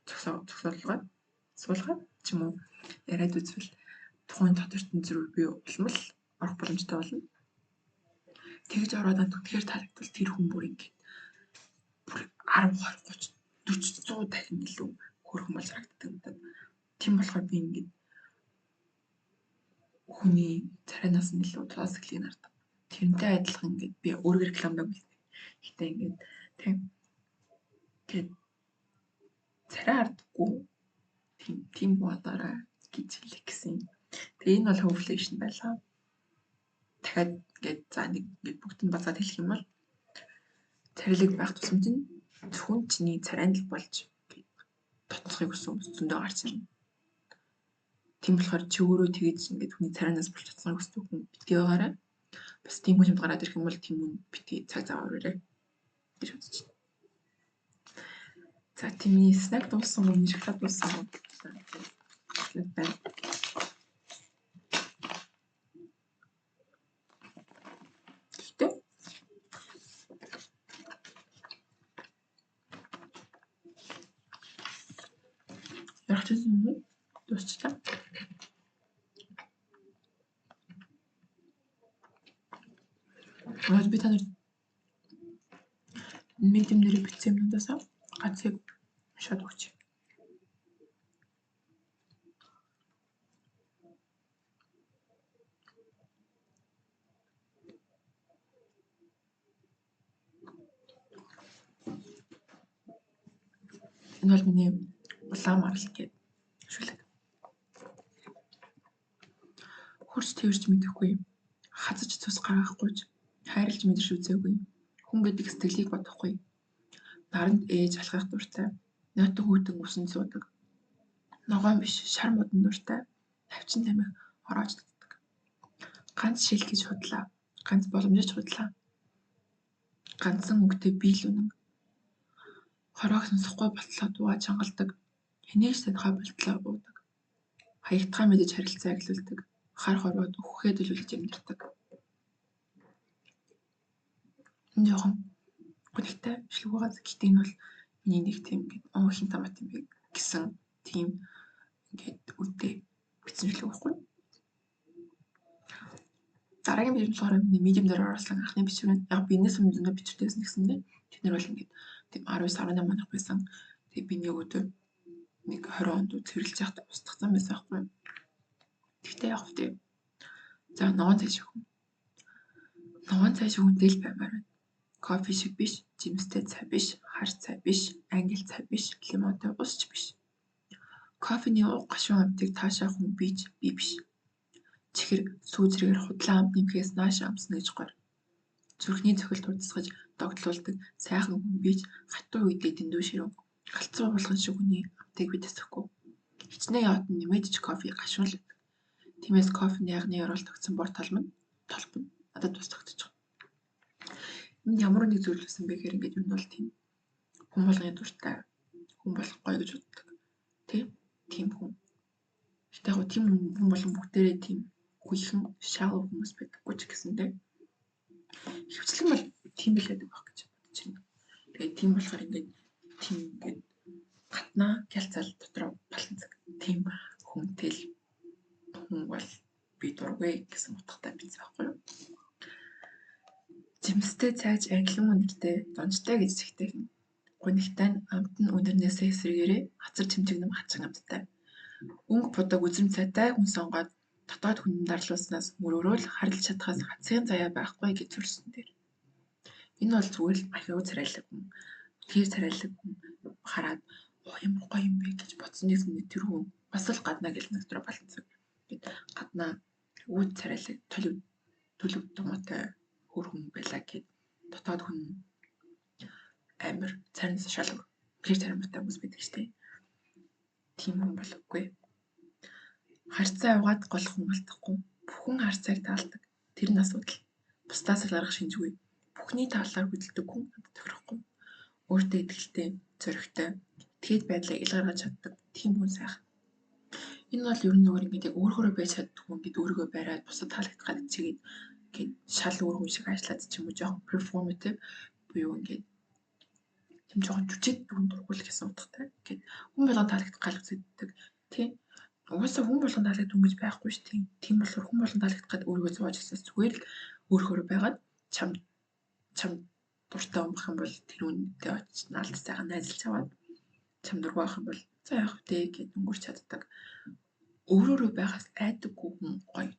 зогсоолгоод суулгаад ч юм уу яриад үзвэл тухайн дотоод ертөнц рүү би улмал орох боломжтой болно. Тэгж ороод үнэхээр таалагдвал тэр хүн бүр ингээд 10, 20, 30, 40, 100 дахин илүү хөрхөн болж харагддаг юм даа. Тийм болохоор би ингээд хүний царинаас нь илүү классиклийг хардаг. Тэрнтэй адилхан ингээд би өөрөөр рекламдаг үлдээ. Гэтэ ингээд тийм гээд царай хардаггүй тийм бодорой гэж хэлэх гэсэн. Тэгээ энэ бол hopefulation байлаа. Дахиад ингээд за нэг бүгд нь бацаад хэлэх юм бол царилэг байх тусам чинь зөвхөн чиний царайнд л болж тотцохыг хүсэн хүмүүс зөндөө гарч ирнэ. Тийм болохоор чи өөрөө тэгэж ингээд хүний царайнаас болж тотцохыг хүсдэг хүн битгий байгаарай. Бас тийм хүн гараад ирэх юм бол тийм хүн битгий цаг зав аваарай гэж бодож байна. За тийм снэк дууссан юм, шоколад дууссан. байна. Гэхдээ яг ч юм дуусчлаа. Би танаар медиум дээр бичсэн юмудаас гацыг шууд өгч. Энэ бол миний улаан марал гэдэг шүлэг. Хурц тэрч мэдэхгүй, хазаж цус гаргахгүй, хайрлж мэдэрч үзээгүй, хүн гэдэг сэтгэлийг бодохгүй, наранд ээж алхах дуртай, нойтон хүүтэн усан суудаг, ногоон биш шар мудан дуртай, тавчин тамхи ороож татдаг. Ганц шил гэж худлаа, ганц боломжиж худлаа. Ганцхан үгтэй биел үнэн. Хороог сонсохгүй болтлоо дуугаа чангалдаг. Хэнийч танихаа болтлоо уудаг. Хаягдхаа мэдэж харилцаа эхлүүлдэг. Хар хорвоод өгөхөө төлөвлөж амьдардаг. Энэ жоохон гонхтой шлэг байгаа. Гэхдээ энэ бол миний нэг тийм ингээд хин тамат юм бэ гэсэн тийм ингээд үдээ бичсэн шлэг байхгүй. Дараагийн бичвэр болохоор миний медиум дээр оруулсан анхны бичвэр нь яг би энэс өмнө зөндөө бичвэртэйсэн гэсэндээ тэднэр бол ингээд тийм 19-18 манах байсан. Тэгээ би нэг өдөр нэг 20 онд цэвэрлж яхад устгацсан байсан байхгүй. Тэгтээ яг хөтэ. За ногоон цай шиг хүн. Ногоон цай шиг хүнтэй л баймаар байна. Кофе шиг биш, жимстэй цай биш, хар цай биш, англи цай биш, лимонтой усч биш. Кофений уг гашуун амтыг таашаах хүн би биш. Чихэр сүүзрээр худлаа амт нэмхээс нааш амсна гэж гор. Зүрхний цохилт урдсгаж догтлуулдаг сайхан хүн бич хатуу үедээ дэндүү ширүүн галзуу болгон шиг үний амтыг бид тэсэхгүй. Хичнээн яваад нэмэдэж кофе гашуул. Тиймээс кофений ягны оруулалт өгсөн бор толбон надад бас тогтчих. Энд ямар нэг зүйл байсан бэ гэхээр ингээд юм бол тийм хүн болгоны дуртай хүн болох гоё гэж боддог. Тийм хүн. Гэтэ яг тийм хүн болгон бүгдээрээ тийм үеийн shallow хүмүүс байдаггүй ч гэсэндээ хөвчлэн бол тийм л байдаг байх гэж бодож байна. Тэгээд тийм болохоор ингээд тийм ингээд гатнаа гялцаал дотроо баланцаг тийм хүнтэй л хүн бол би дургүй гэсэн утгатай биз байхгүй юу? Жимстэй цайж англин үнэртэй донжтой гэж зэгтэйхэн. Гунигтай нь амт нь үнэрнээсээ эсрэгээрээ хацар чимчигнэм хачин амттай. Өнгө будаг үзэм цайтай хүн сонгоод дотоод хүнэн дарлуулснаас мөрөөрөө л харилж чадхаас хацгийн заяа байхгүй гэж зүрсэн дээр. Энэ бол зүгээр л ахиу царайлаг хүн. Тэр царайлаг хүн хараад ямар гоё юм бэ гэж бодснээс нь тэр хүн бас л гаднаа гэл дотроо баланцаг. Гэт гаднаа үүд царайлаг төлөв томоотой хөрхөн байлаа гэд дотоод хүн амир царинаас шалгав. Тэр царимтай хүмүүс байдаг штеп. Тийм хүн болохгүй. Харцаа угаад гол хүн алдахгүй. Бүхэн харцааг таалдаг. Тэр нь асуудал. Бусдаас л арга шинжгүй. Бүхний тааллаар хөдөлдөг хүн надад тохирохгүй. Өөртөө итгэлтэй, зоригтой, тэгэд байдлаа ил гаргаж чаддаг тийм хүн сайхан. Энэ бол ер нь зүгээр ингээд яг өөрөөрөө байж чаддаг хүн ингээд өөрийгөө бариад бусад таалагдах гэдэг чигээд ингээд шал өөр хүн шиг ажиллаад ч юм уу жоохон performative буюу ингээд тийм жоохон жүжиг дүн дургуул гэсэн утгатай. Ингээд хүн болгон таалагдах гал үзэгддэг. Тийм. Угаасаа хүн болгон таалагдах хүн гэж байхгүй шүү дээ. Тийм болохоор хүн болгон таалагдах гэдэг өөрийгөө зовоож ихсээс зүгээр л өөрөөрөө байгаад чам дуртай өмх юм бол тэр үнэтэй очиж наалт сайхан найзалж аваад чам дургүй байх юм бол за яах вэ гэд өнгөрч чаддаг. Өөрөөрөө байхаас айдаггүй хүн гоё.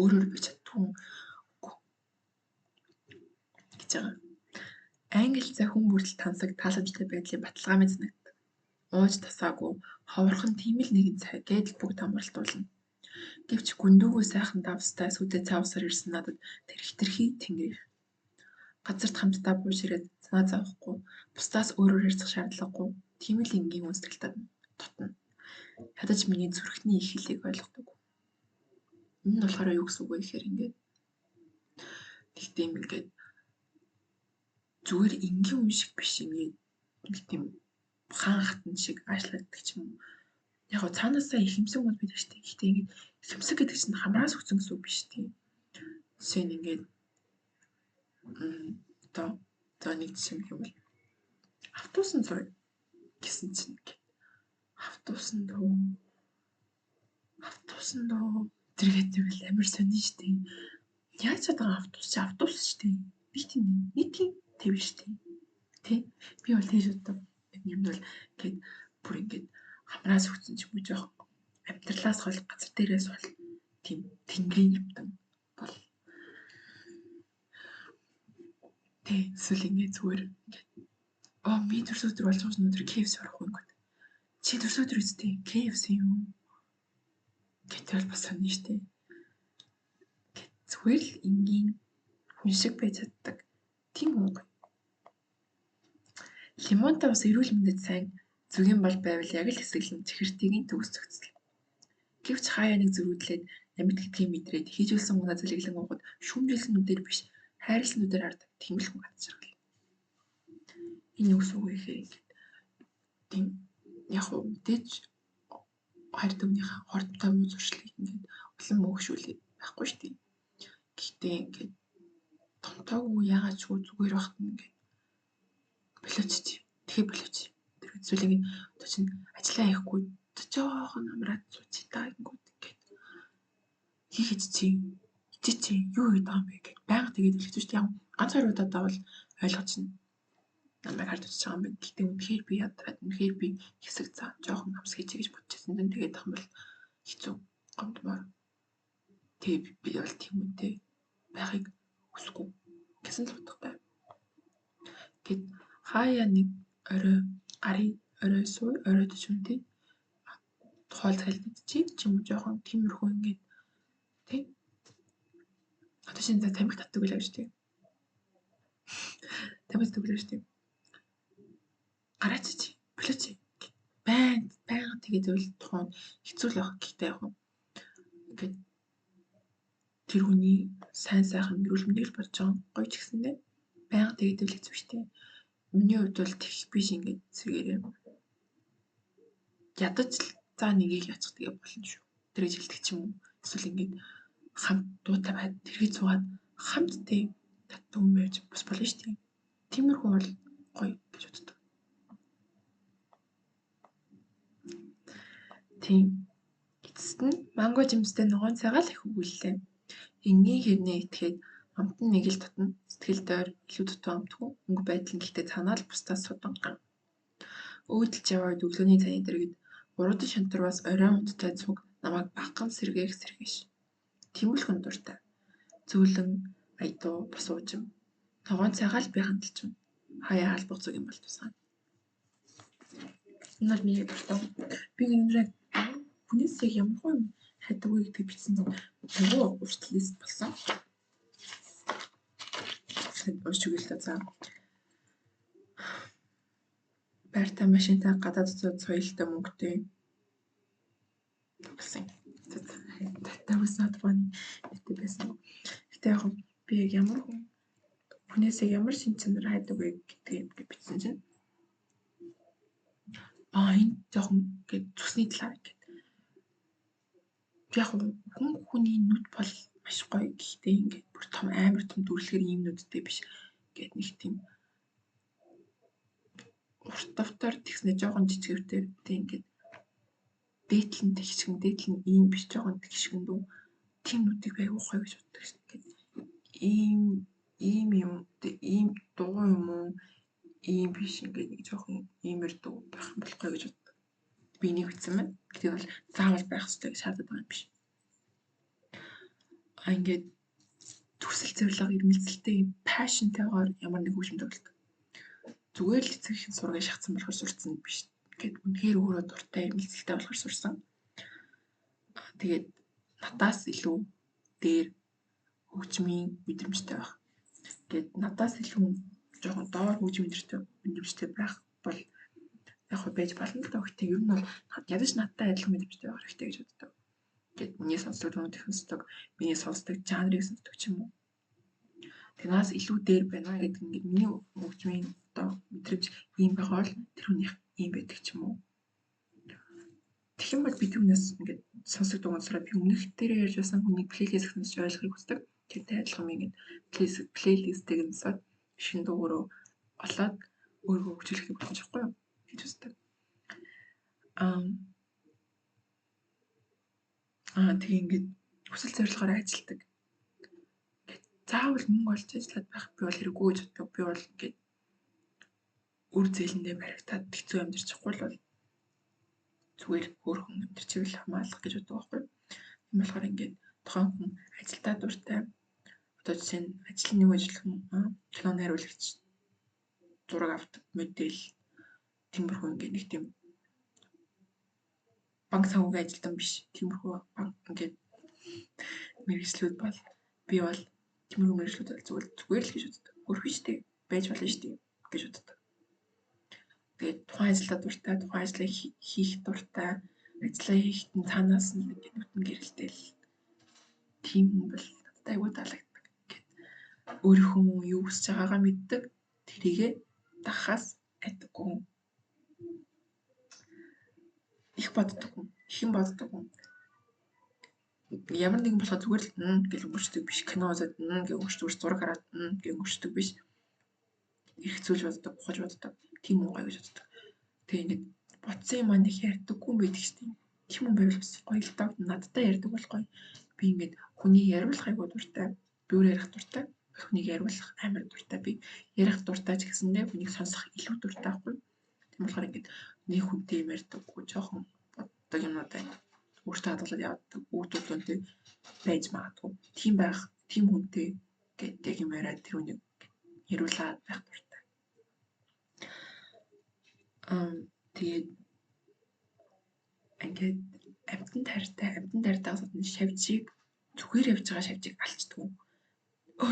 Өөрөөрөө би чаддгүй гэж байгаа. Англи цай хүн бүртэл тансаг тааламжтай байдлын баталгаа мэт санагддаг. Ууж тасаагүй ховорхон тийм л нэгэн цай гэдэл бүгд амралтуулна. Гэвч гүндүүгөө сайхан давстай сүдэ цаавсаар ирсэн надад тэр хитрхи тэнгэрийнх. Газарт хамтдаа бууж ирээд санаа зовхгүй, бусдаас өөрөөр ярьцах шаардлагагүй, тийм л энгийн үнсгэлтэд тутна. Ядаж миний зүрхний их хэлийг ойлгодог. Энэ нь болохоор юу гэсэн үг вэ гэхээр ингээд тэгтээ юм ингээд зүгээр энгийн хүн шиг биш ингээд тийм хаан хатан шиг ажилладаг ч юм уу. Яг гоо цаанаасаа ихэмсэг хүмүүс байдаг шүү дээ. Гэхдээ ингээд ихэмсэг гэдэг чинь хамраас өгсөн гэсэн үг биш тийм. Жишээ нь ингээд одоо нэг жишээ юм бол автобусан цой гэсэн чинь автобусан тэргээд тэгвэл амар сонин шүү дээ. Яаж чадсан автобус шүү дээ. Нэг тийм тэв шүү дээ. Тэ? Би бол тийш одоо юм бол гээд бүр ингээд хамраас өгсөн ч юм уу жоох амьдралаас хол газар дээрээс бол тийм тэнгэрийн юмтан бол тэ эсвэл ингээд зүгээр ингээд би төрс өдөр болж байгаа өнөдөр KFC орох юм гээд чи төрс өдөр үстэй KFC юм гэтэл бас сонин штэ зүгээр л энгийн хүн шиг байж чаддаг тийм хүн. Лимонтой бас эрүүл мэндэд сайн зүгийн бол байвал яг л хэсэглэн чихэртийн төгс зохицол. Гэвч хаяа нэг зөрүүдлээд амьд гэдгийг мэдрээд хийжүүлсэн унаа зэлэглэн уугаад шүүмжилсэн нүдээр биш хайрлсан нүдээр хардаг тийм л хүн гадширгал. Энэ юу гэсэн үг вэ гэхээр тийм яг уу мэдээж хоёр төвнийхээ хордтой муу зуршлыг ингээд улам мөөгшүүлээд байхгүй шүү дээ. Гэхдээ ингээд томтоогүй яагаад ч зүгээр бахт ингээд болооч. Тэгээ болооч. Тэр үзвэл ингээд одоо чинь ажиллаа хийхгүй жоохон амраад суучих та ингээд хийхэд чи юу хийдэг юм бэ гэж байнга тэгээд хэлж шүү дээ. Ганц хоёр удаа бол ойлгож чинь намайг харж үзэж байгаа юм байна. Гэхдээ үнэхээр би ядраад үнэхээр би хэсэг цаа жоохон намс хийчихье гэж бодчихсон. Тэгээд тах юм бол хэцүү гомдмоор. Тэгээ би бол тийм үнтэй байхыг хүсэхгүй гэсэн л утгатай. Гэт хаяа нэг орой төчмөнтэй хоол цайлдаж чи юм уу жоохон тиймэрхүү ингээд тий. Одоо шинэ тамхи татдаг байлаа шүү дээ. Тамхи татдаг байлаа шүү дээ. Гараач чи болооч байнга тэгээд үл тухайн хэцүү л байх гэхдээ яг ингээд тэр хүний сайн сайхан эрүүл мэндийг л бодож байгаа гоё ч гэсэндээ байнга тэгээд үл хэцүү штэ. Миний хувьд бол тэгш биш ингээд зэрэгээрээ ядаж л за нэгийг яцх тэгээ болно шүү. Тэр жилдэг ч юм уу. Эсвэл ингээд хамт дуутай байд тэрхий цугаад хамт тэг татсан хүн байж бас болно шүү дээ. Тиймэрхүү бол гоё гэж боддог. Тийм. Эцэст нь манго жимстэй ногоон цагаал их өгүүллээ. Энгийн хэрнээ итгээд амт нь нэг л татна. Сэтгэл дойр илүү дутуу амтгүй. Өнгө байдал нь гэхдээ цаанаа л бусдаас судан ган. Өөдөлж яваад өглөөний цайны дэргэд уруудан шантарваас оройн унттай цуг намайг багхан сэргээш. Тэмүүлхэн дуртай. Зөөлөн аядуу бус уужим. Ногоон цагаал би хандалж байна. Хаяа албах зүг юм бол тусгана. Энэ бол миний дуртай. Би энэ хүнээс яг ямар хүн хайдаг вэ гэдгийг бичсэн чинь нөгөө урт лист болсон. Уншиж үгүй л та цаа. Байртай машинтай гадаад соёлтой мөнгөтэй гэсэн. Тавсан адваны гэдэг байсан. Гэтэ яг би яг ямар хүнээс ямар шин чанар хайдаг вэ гэдгийг бичсэн чинь энэ жоохон гээд зүсний талаар ингээд яг хүний нүд бол маш гоё гэхдээ ингээд бүр том амар том дүрлэгээр ийм нүдтэй биш гээд нэг тийм урт давтар тэгснэ жоохон жижигвэр тийм ингээд дээдлэн тэгшгэн дээдлэн ийм биш жоохон тэгшгэн дүү тийм нүдийг аягүй гоё гэж боддог шин ингээд ийм юм ийм дуу юм уу ийм биш ингээд нэг жоохон иймэр дүү байх юм болохгүй гэж боддог. Би энийг бичсэн байна. Гэтэл бол заавал байх хэрэгтэй гэж шаардаад байгаа юм биш. Ингээд төсөл зорилго ирмэлцэлтэй пашнтайгаар ямар нэг хөгжим тоглодог. Зүгээр л эцэг их сургаж шахсан болохоор сурцсан биш. Ингээд үнэхээр өөрөө дуртай ирмэлцэлтэй болохоор сурсан. Тэгээд надаас илүү дээр хөгжмийн мэдрэмжтэй байх. Ингээд надаас илүү жоохон доор хөгжмийн мэдрэмжтэй байх бол яг хөө байж болно л доо. Гэхдээ ер нь бол ядаж надтай адилхан мэдрэмжтэй байх хэрэгтэй гэж боддог. Ингээд миний сонсдог дүнүүдийг сонсдог, миний сонсдог жанрыг сонсдог ч юм уу. Тэрнээс илүү дээр байна гэдэг ингээд миний хөгжмийн одоо мэдрэмж ийм байгаа бол тэр хүнийх ийм байдаг ч юм уу. Тэгэх юм бол би түүнээс ингээд сонсдог дугаараа би өмнөх дээрээ ярьж байсан хүний плейлист гэж ойлгохыг хүсдэг. Тэртэй адилхан ингээд плейлистийг нь сод шин дуугаараа олоод өөрөө хөгжүүлэхийг бодож байхгүй юу гэж үздэг. Тэгээ ингээд хүсэл зорилгоор ажилдаг. Заавал мөнгө олж ажиллаад байх би бол хэрэггүй гэж боддог. Би бол ингээд үр зээлэндээ баригдаад хэцүү амьдарч чадахгүй бол зүгээр хөөрхөн амьдарчвэл хамаалах гэж боддог байхгүй. Тийм болохоор ингээд тухайн хүн ажилдаа дуртай. Одоо жишээ нь ажлын нэг ажиллах киноны хариулагч зураг авдаг модель тиймэрхүү ингээд нэг тийм банк санхүүгийн ажилтан биш. Тиймэрхүү банк ингээд мэргэжлүүд бол би бол тиймэрхүү мэргэжлүүд бол зүгээр л гэж боддог. Хөрхөн штеп байж болно штеп гэж боддог. Тэгээд тухайн ажилдаа дуртай, тухайн ажлыг хийх дуртай, ажлаа хийхэд нь цаанаас нь ингээд нүтэн гэрэлтэл тийм хүн бол надад аягүй таалагддаг. Ингээд өөрийнхөө юу хүсэж байгаагаа мэддэг, тэрийгэ дахаас айдаггүй. Их боддог хүн, ихэн боддог хүн. Ямар нэгэн болохоо зүгээр л гэж өнгөрчдөг биш. Кино үзээд гэж өнгөрчдөг, зураг хараад гэж өнгөрчдөг биш. Эргцүүлж боддог, ухаж боддог. Тийм хүн гоё гэж боддог. Тэгээ ингээд бодсон юм их ярьдаггүй юм байдаг шүү дээ. Тийм хүн байвал бас гоё л доо. Надтай ярьдаг бол гоё. Би ингээд хүнийг яриулах айгүй дуртай. Би өөр ярих дуртай. Хүнийг яриулах амар дуртай. Би ярих дуртай ч гэсэндээ хүнийг сонсох илүү дуртай байхгүй. Тийм болохоор ингээд нэг хүнтэй юм ярьдаггүй жоохон боддог юмнуудаа өөртөө хадгалаад явдаг үүдүүдтэй байж магадгүй. Тийм байх, тийм хүнтэй гэдэг юм яриад тэр хүнийг яриулаад байх дуртай. Тэгээд ингээд амтан тайртайгаас нь шавьжийг зүгээр явж байгаа шавьжийг алчдаг.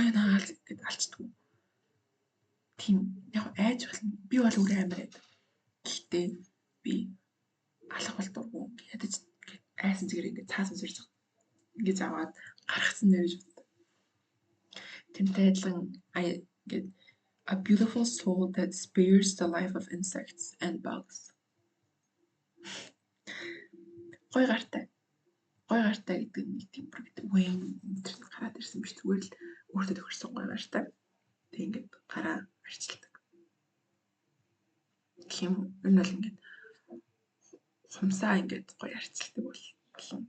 Янаал гэд алчдаг. Тийм яг айж болно. Би бол өөрөө амар байдаг. Гэхдээ би алах бол дургүй ядаж айсан зэрэг ингээд цаасан зэрэг ингэж аваад гаргацсан нэр гэж боддог. Тэмтэй адилхан ингээд a beautiful soul that spares the life of insects and bugs. Гой гартай гэдэг нэг тийм бүр гэдэг үн энэ гараад ирсэн биш зүгээр л өөртөө тохирсон гой гартай. Тэг ингээд гараа арчилдаг. Гэх юм энэ бол ингээд хумсаа ингээд гоё арчилдаг бол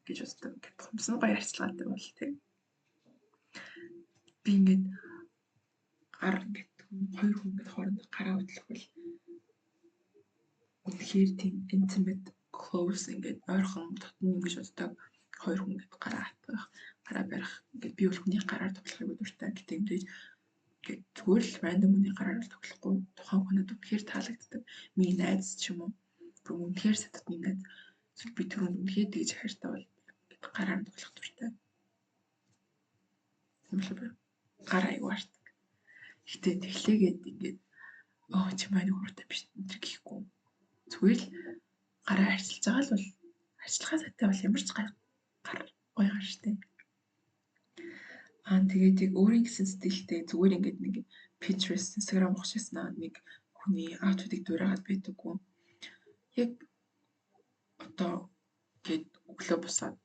гэж боддог. Ингээд хумс нь гоё арчилгадаг бол тэг. Би ингээд гар ингээд хоёр хүн ингээд хоорондоо гараа хөдлөх бол үнэхээр тийм intimate close ингээд ойрхон дотн гэж боддог. Хоёр хүн ингээд гараа хатгах, гараа барих ингээд би бол хүний гараар тоглохыг дуртай. Гэтэ мэдээж ингээд зүгээр л random хүний гараар тоглохгүй. Тухайн хүнэд үнэхээр таалагддаг. Миний найз ч юм уу. Бүр үнэхээр сэтгний найз. Би түрүүнд үнэхээр тэгж хайртай бол гараар тоглох дуртай. Тэгмээ гараа аягүй артдаг. Гэтэ тэглээгээд ингээд чи маань хууртай биш энэ гэхгүй. Зүгээр л гараа арчилж байгаа л бол арчилгаа сайтай бол ямар ч гар гоё гар штэ. Тэгээд яг өөрийн гэсэн стилтэй зүгээр ингээд нэг Pinterest, Instagram ухшаснаа нэг хүний outfit-ийг дуурайгаад байдаггүй. Яг одоо гээд өглөө босоод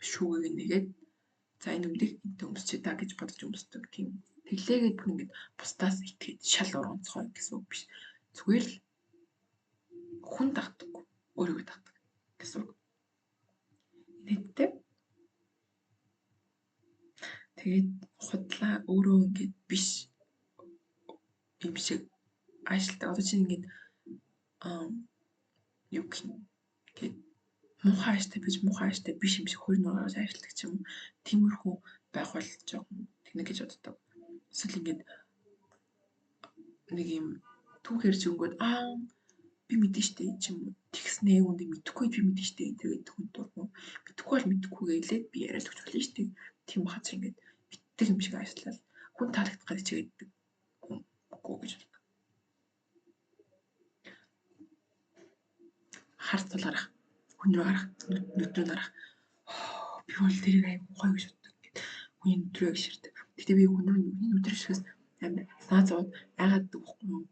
шүүгийг нэгээд за энэ өмнөх энтэй өмсчээ та гэж бодож өмсдөг тийм. Тэглээгээд бүр ингээд бусдаас итгээд шал урамцгой гэсэн үг биш. Зүгээр л хүн дагдаг, өөрийгөө дагдаг гэсэн үг. Нийтдээ тэгээд худлаа өөрөө ингээд биш юм шиг ажилтдаг. Одоо чинь ингээд юу гэх юм гээд муухай аштай биш муухай аштай биш юм шиг хөрн нугаас ажилтдаг ч юм. Тиймэрхүү байх бол жоохон тэнэг гэж боддог. Эсвэл ингээд нэг юм түүхээр зөнгөд би мэдэн штэ чим тэгснээ үндэ мэдхгүй би мэдэн штэ энэ тэгээд хүн дургу мэдхгүй бол мэдхгүй гэлээд би яриад өгч болно штэ. Тийм бахач ингээд битдэг юм шиг ажиллаад хүн таалагдах гэж чигээддэг. Үгүй гэж боддог. Харт тулгарах, хүн рүү гарах, нүдрүү дарах. Би бол тэрийг аяг гоё гэж боддог. Хүний нүдрөө гişирдэг. Гэтэ би хүний нүдрээ шигээс амар наад зовоод айгаад өгөхгүй юм.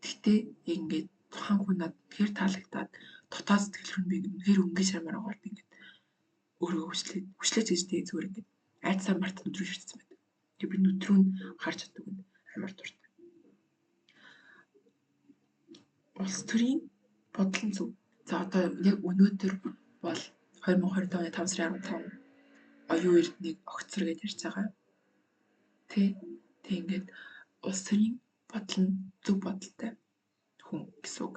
Гэтэ яг ингээд тухайн хүн надад тэр таалагдаад дотоод сэтгэл рүү би үнэхээр өнгөж амаар байгаа бол ингээд өөрөө хүчлээч гэж дээ зүгээр ингээд айцсан март нүдрөө ширцсэн байдаг. Тэгээ би нүдрөө нь харж чаддаг юм амар дуртай. Улс төрийн бодлон зөв. За одоо яг өнөөдөр бол 2020 оны 5 сарын 15 оюун эрднийг огцор гэж ярьж байгаа. Тэг ингээд улс төрийн бодол нь зөв бодолтой хүн гэсэн үг.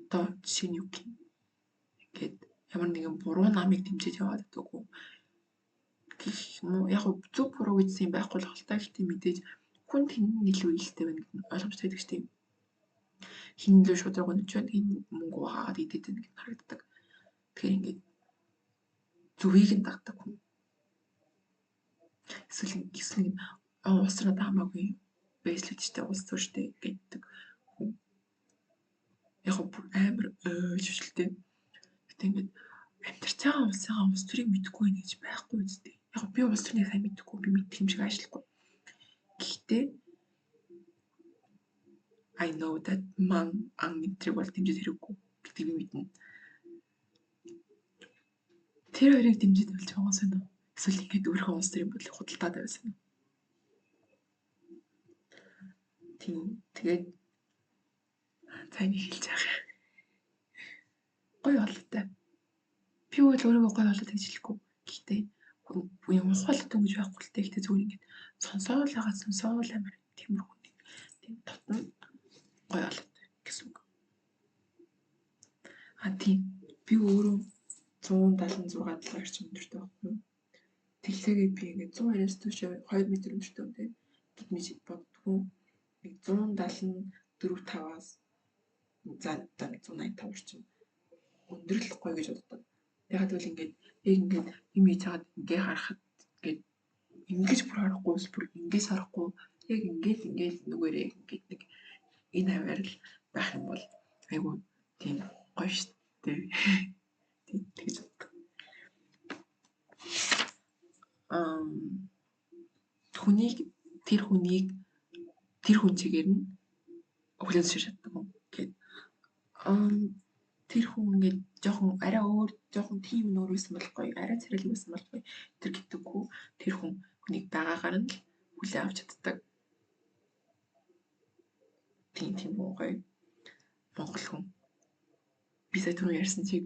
Одоо жишээ нь юу гэх юм. Ингээд ямар нэгэн буруу намыг дэмжиж яваад байдаггүй. Гэх юм уу яг зөв буруу гэсэн юм байхгүй л хальтаа ихтэй мэдээж хүн тэнд илүү илтэй байна гэдэг нь ойлгомжтой байдаг шүү дээ. Хин илүү шударга өнөж байна, хин мөнгө хаагаад идэт байна гэж харагддаг. Тэгэхээр ингээд зөвийг нь дагдаг хүн. Эсвэл улс руу хамаагүй бэйслэгчтэй улс төрчтэй гэдэг хүн. Яг бүр амар шүшилтэй. Гэтэ ингээд амьдарч байгаа улсынхаа улс төрийг мэдэхгүй байх гэж байхгүй үстэй. Яг би улс төрнийг сайн мэдэхгүй, би мэдэх юм шиг ажиллахгүй. Гэхдээ I know that мэдрэг бол дэмжиж хэрэггүй гэдэг би мэднэ. Тэр хоёрыг дэмжиж болж байгаа юм. Эсвэл ингээд өөрийнхөө улс төрийн бодлыг худалдаад байсан. Тэгээд цайны хэлж байгаа. Гоё болтой. Би бол өөрийгөө гоё болоод гэж хэлэхгүй. Гэхдээ юм ухаалтай гэж байхгүй л дээ. Гэхдээ зүгээр ингээд сонсоол амар тиймэрхүү тийм татна гоё болтой гэсэн үг. Тийм би өөрөө 176 орчим өндөртэй байхгүй. Тэглээгээ би ингээд 120-аас дээш 2 м өндөртэй юм тийм гэж боддгоо. Нэг 174-5-аас за 185 орчим өндөрлөх гоё гэж боддог. Ягаад гэвэл ингээд юм хийж чагаад ингээ харахад ингээд ингэж бүр харахгүй бүр ингэж харахгүй яг ингээд нүгээрээ ингээд нэг энэ аваар л байх юм бол айгу тийм гоё штэ. Тэгж боддог. Тэр хүн чигээр нь хүлээж шатдаг юм гэд. Тэр хүн ингээд жоохон арай өөр жоохон тийм нөр байсан бол гоё, арай царайлаг байсан бол гоё. Тэр гэтггүй тэр хүнийг байгаагаар нь л хүлээн авч чаддаг. Тийм гоё. Монгол хүн. Би сая түрүү ярьсан чиг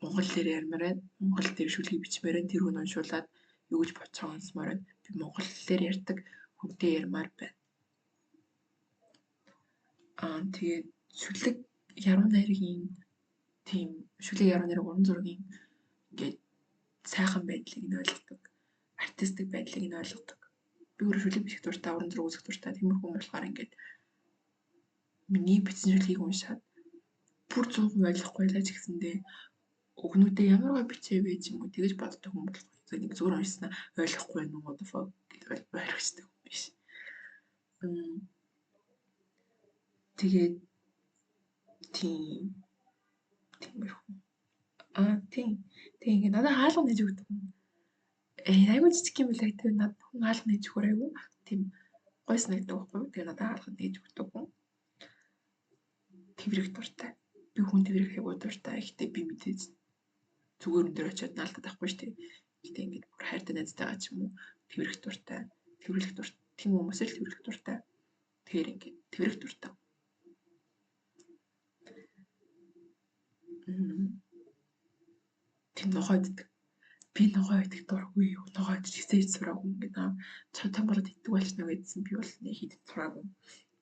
монголоор ярмаар байна. Монгол дэвшүүлгийг бичмээр байна. Тэр хүн уншуулад юу гэж бодсоо онцмоор байна. Би монголоор ярьдаг хүнтэй ярмаар байна. Тэгээд шүлэг яруу найргийн тийм шүлэг яруу найраг уран зургийн ингээд сайхан байдлыг нь ойлгодог. Артистик байдлыг нь ойлгодог. Би өөрөө шүлэг бичих дуртай, уран зураг үзэх дуртай. Тиймэрхүү болохоор ингээд миний бичсэн шүлгийг уншаад бүр 100% ойлгохгүй байлаа ч гэсэндээ өгнүүдээ ямар гой бичээвэ ч юм уу тэгэж боддог хүн бол нэг зүгээр уншснаа ойлгохгүй байна уу what the fuck гэж ойлгочтой хүн биш. Тэгээд тиймэрхүү. Тийм ингээд надад хаалга нээж өгдөг юм. Айгуу жижиг юм билээ тэр надад хүн хаалга нээж өгөхөр айгуу тийм гой санагддаг байхгүй. Тэгээд надад хаалга нээж өгдөг хүн. Тэврэх дуртай. Би хүн тэврэх айгуу дуртай. Гэхдээ би мэдээж зүгээр өндөр очиод наалтаад авахгүй шүү дээ. Гэхдээ ингээд бүр хайртай найзтайгаа ч юм уу тэврэх дуртай. Тэврэх дуртай. Тийм хүмүүс л тэврэх дуртай. Тэгэхээр ингээд тэврэх дуртай. Тийм ногоо иддэг. Би ногоо идэх дургүй юу? Ногоо идэж хизээж сураагүй ингээд цонтой болоод иддэг болчихно гэдсэн би бол нэг хэд сураагүй.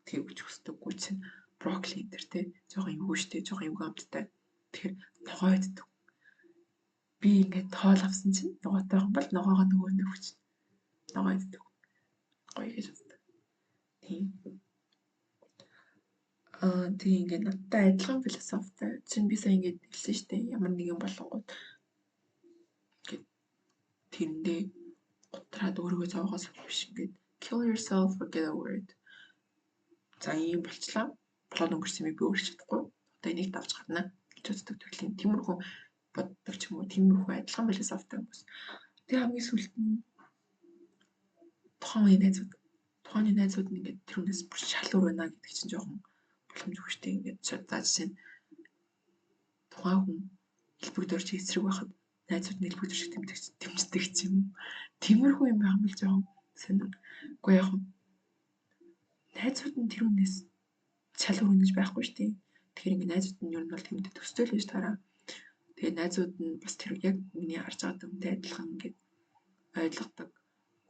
Тэгвч хүсдэггүй чинь брокколи энэ төр те жоохон эвгүй штэ жоохон эвгүй амттай. Тэгэхээр ногоо иддэг. Би ингээд тоол авсан чинь ногоотой юм бол ногоогоо нөгөө нэг хүч. Ногоо иддэг. Гоё гэж боддог. Тийм. Тийм ингээд надтай адилхан философитой. Чинь би сая ингээд хэлсэн штэ ямар нэгэн болонгууд ингээд тэрэндээ утраад өөрийгөө зовоогоос биш ингээд kill yourself or get over it. За ийм болчлаа. Болоод өнгөрсөн юм би өөрчилж чадахгүй. Одоо энийг давж гарна гэж боддог төрлийн тиймэрхүү боддог ч юм уу тиймэрхүү адилхан философитой хүмүүс. Тэгээ хамгийн сүүлд нь тухайн найзууд нь ингээд тэр хүнээс бүр шал өөр байна гэдэг чинь жоохон боломжгүй штэ ингээд за жишээ нь тухайн хүн хэлбэгдөрч эсрэг байхад найзууд нь хэлбэгдөрч тэмцдэг ч юм. Тиймэрхүү юм байх юм л жоохон сонир. Уу яг найзууд нь тэр хүнээс шал өөр гэж байхгүй штэ. Тэгэхээр ингээд найзууд нь ер нь бол тэмдэг төстэй л байж таараа. Тэгээ найзууд нь бас тэр яг миний харж байгаа юмтай адилхан ингээд ойлгодог.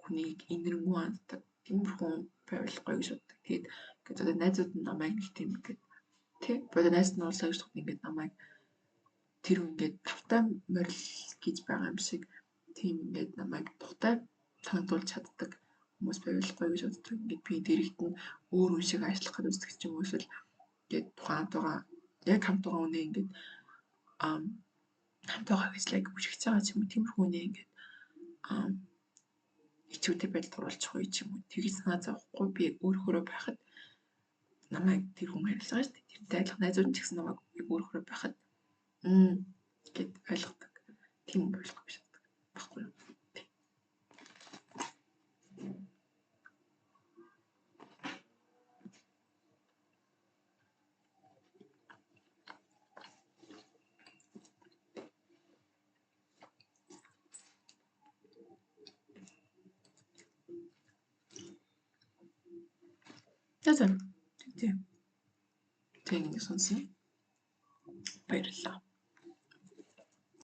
Хүнийг инэрэнгүү ханддаг. Тиймэрхүү байвал гоё гэж боддог. Тэгээд ингээд одоо найзууд нь намайг нэг тийм ингээд тий бодо найзууд нь уулзаа гэж бодсон ингээд намайг тэр ингээд тавтай морил гэж байгаа юм шиг тийм ингээд намайг тухтай санагдуулж чаддаг хүмүүс байвал гоё гэж боддог. Ингээд би дэрэгт нь өөр хүн шиг ажиллах гэж үздэг ч юм уу эсвэл ингээд тухайн хамт байгаа үнэ ингээд хамт байгаа хэвслэг бүжигч байгаа ч юм уу тиймэрхүү үнэ ингээд ичүүтэй байдалд оруулчих уу ч юм уу тэгж санаа зовхгүй би өөрөөрөө байхад намайг тэр хүн харилж байгаа шүү дээ. Тэрнтэй адилхан найзууд нь ч гэсэн намайг өөрөөрөө байхад гэд ойлгодог. Тийм юм болохгүй биш баггүй юу? Тийм. Тэг ингэ сонсон. Баярлалаа.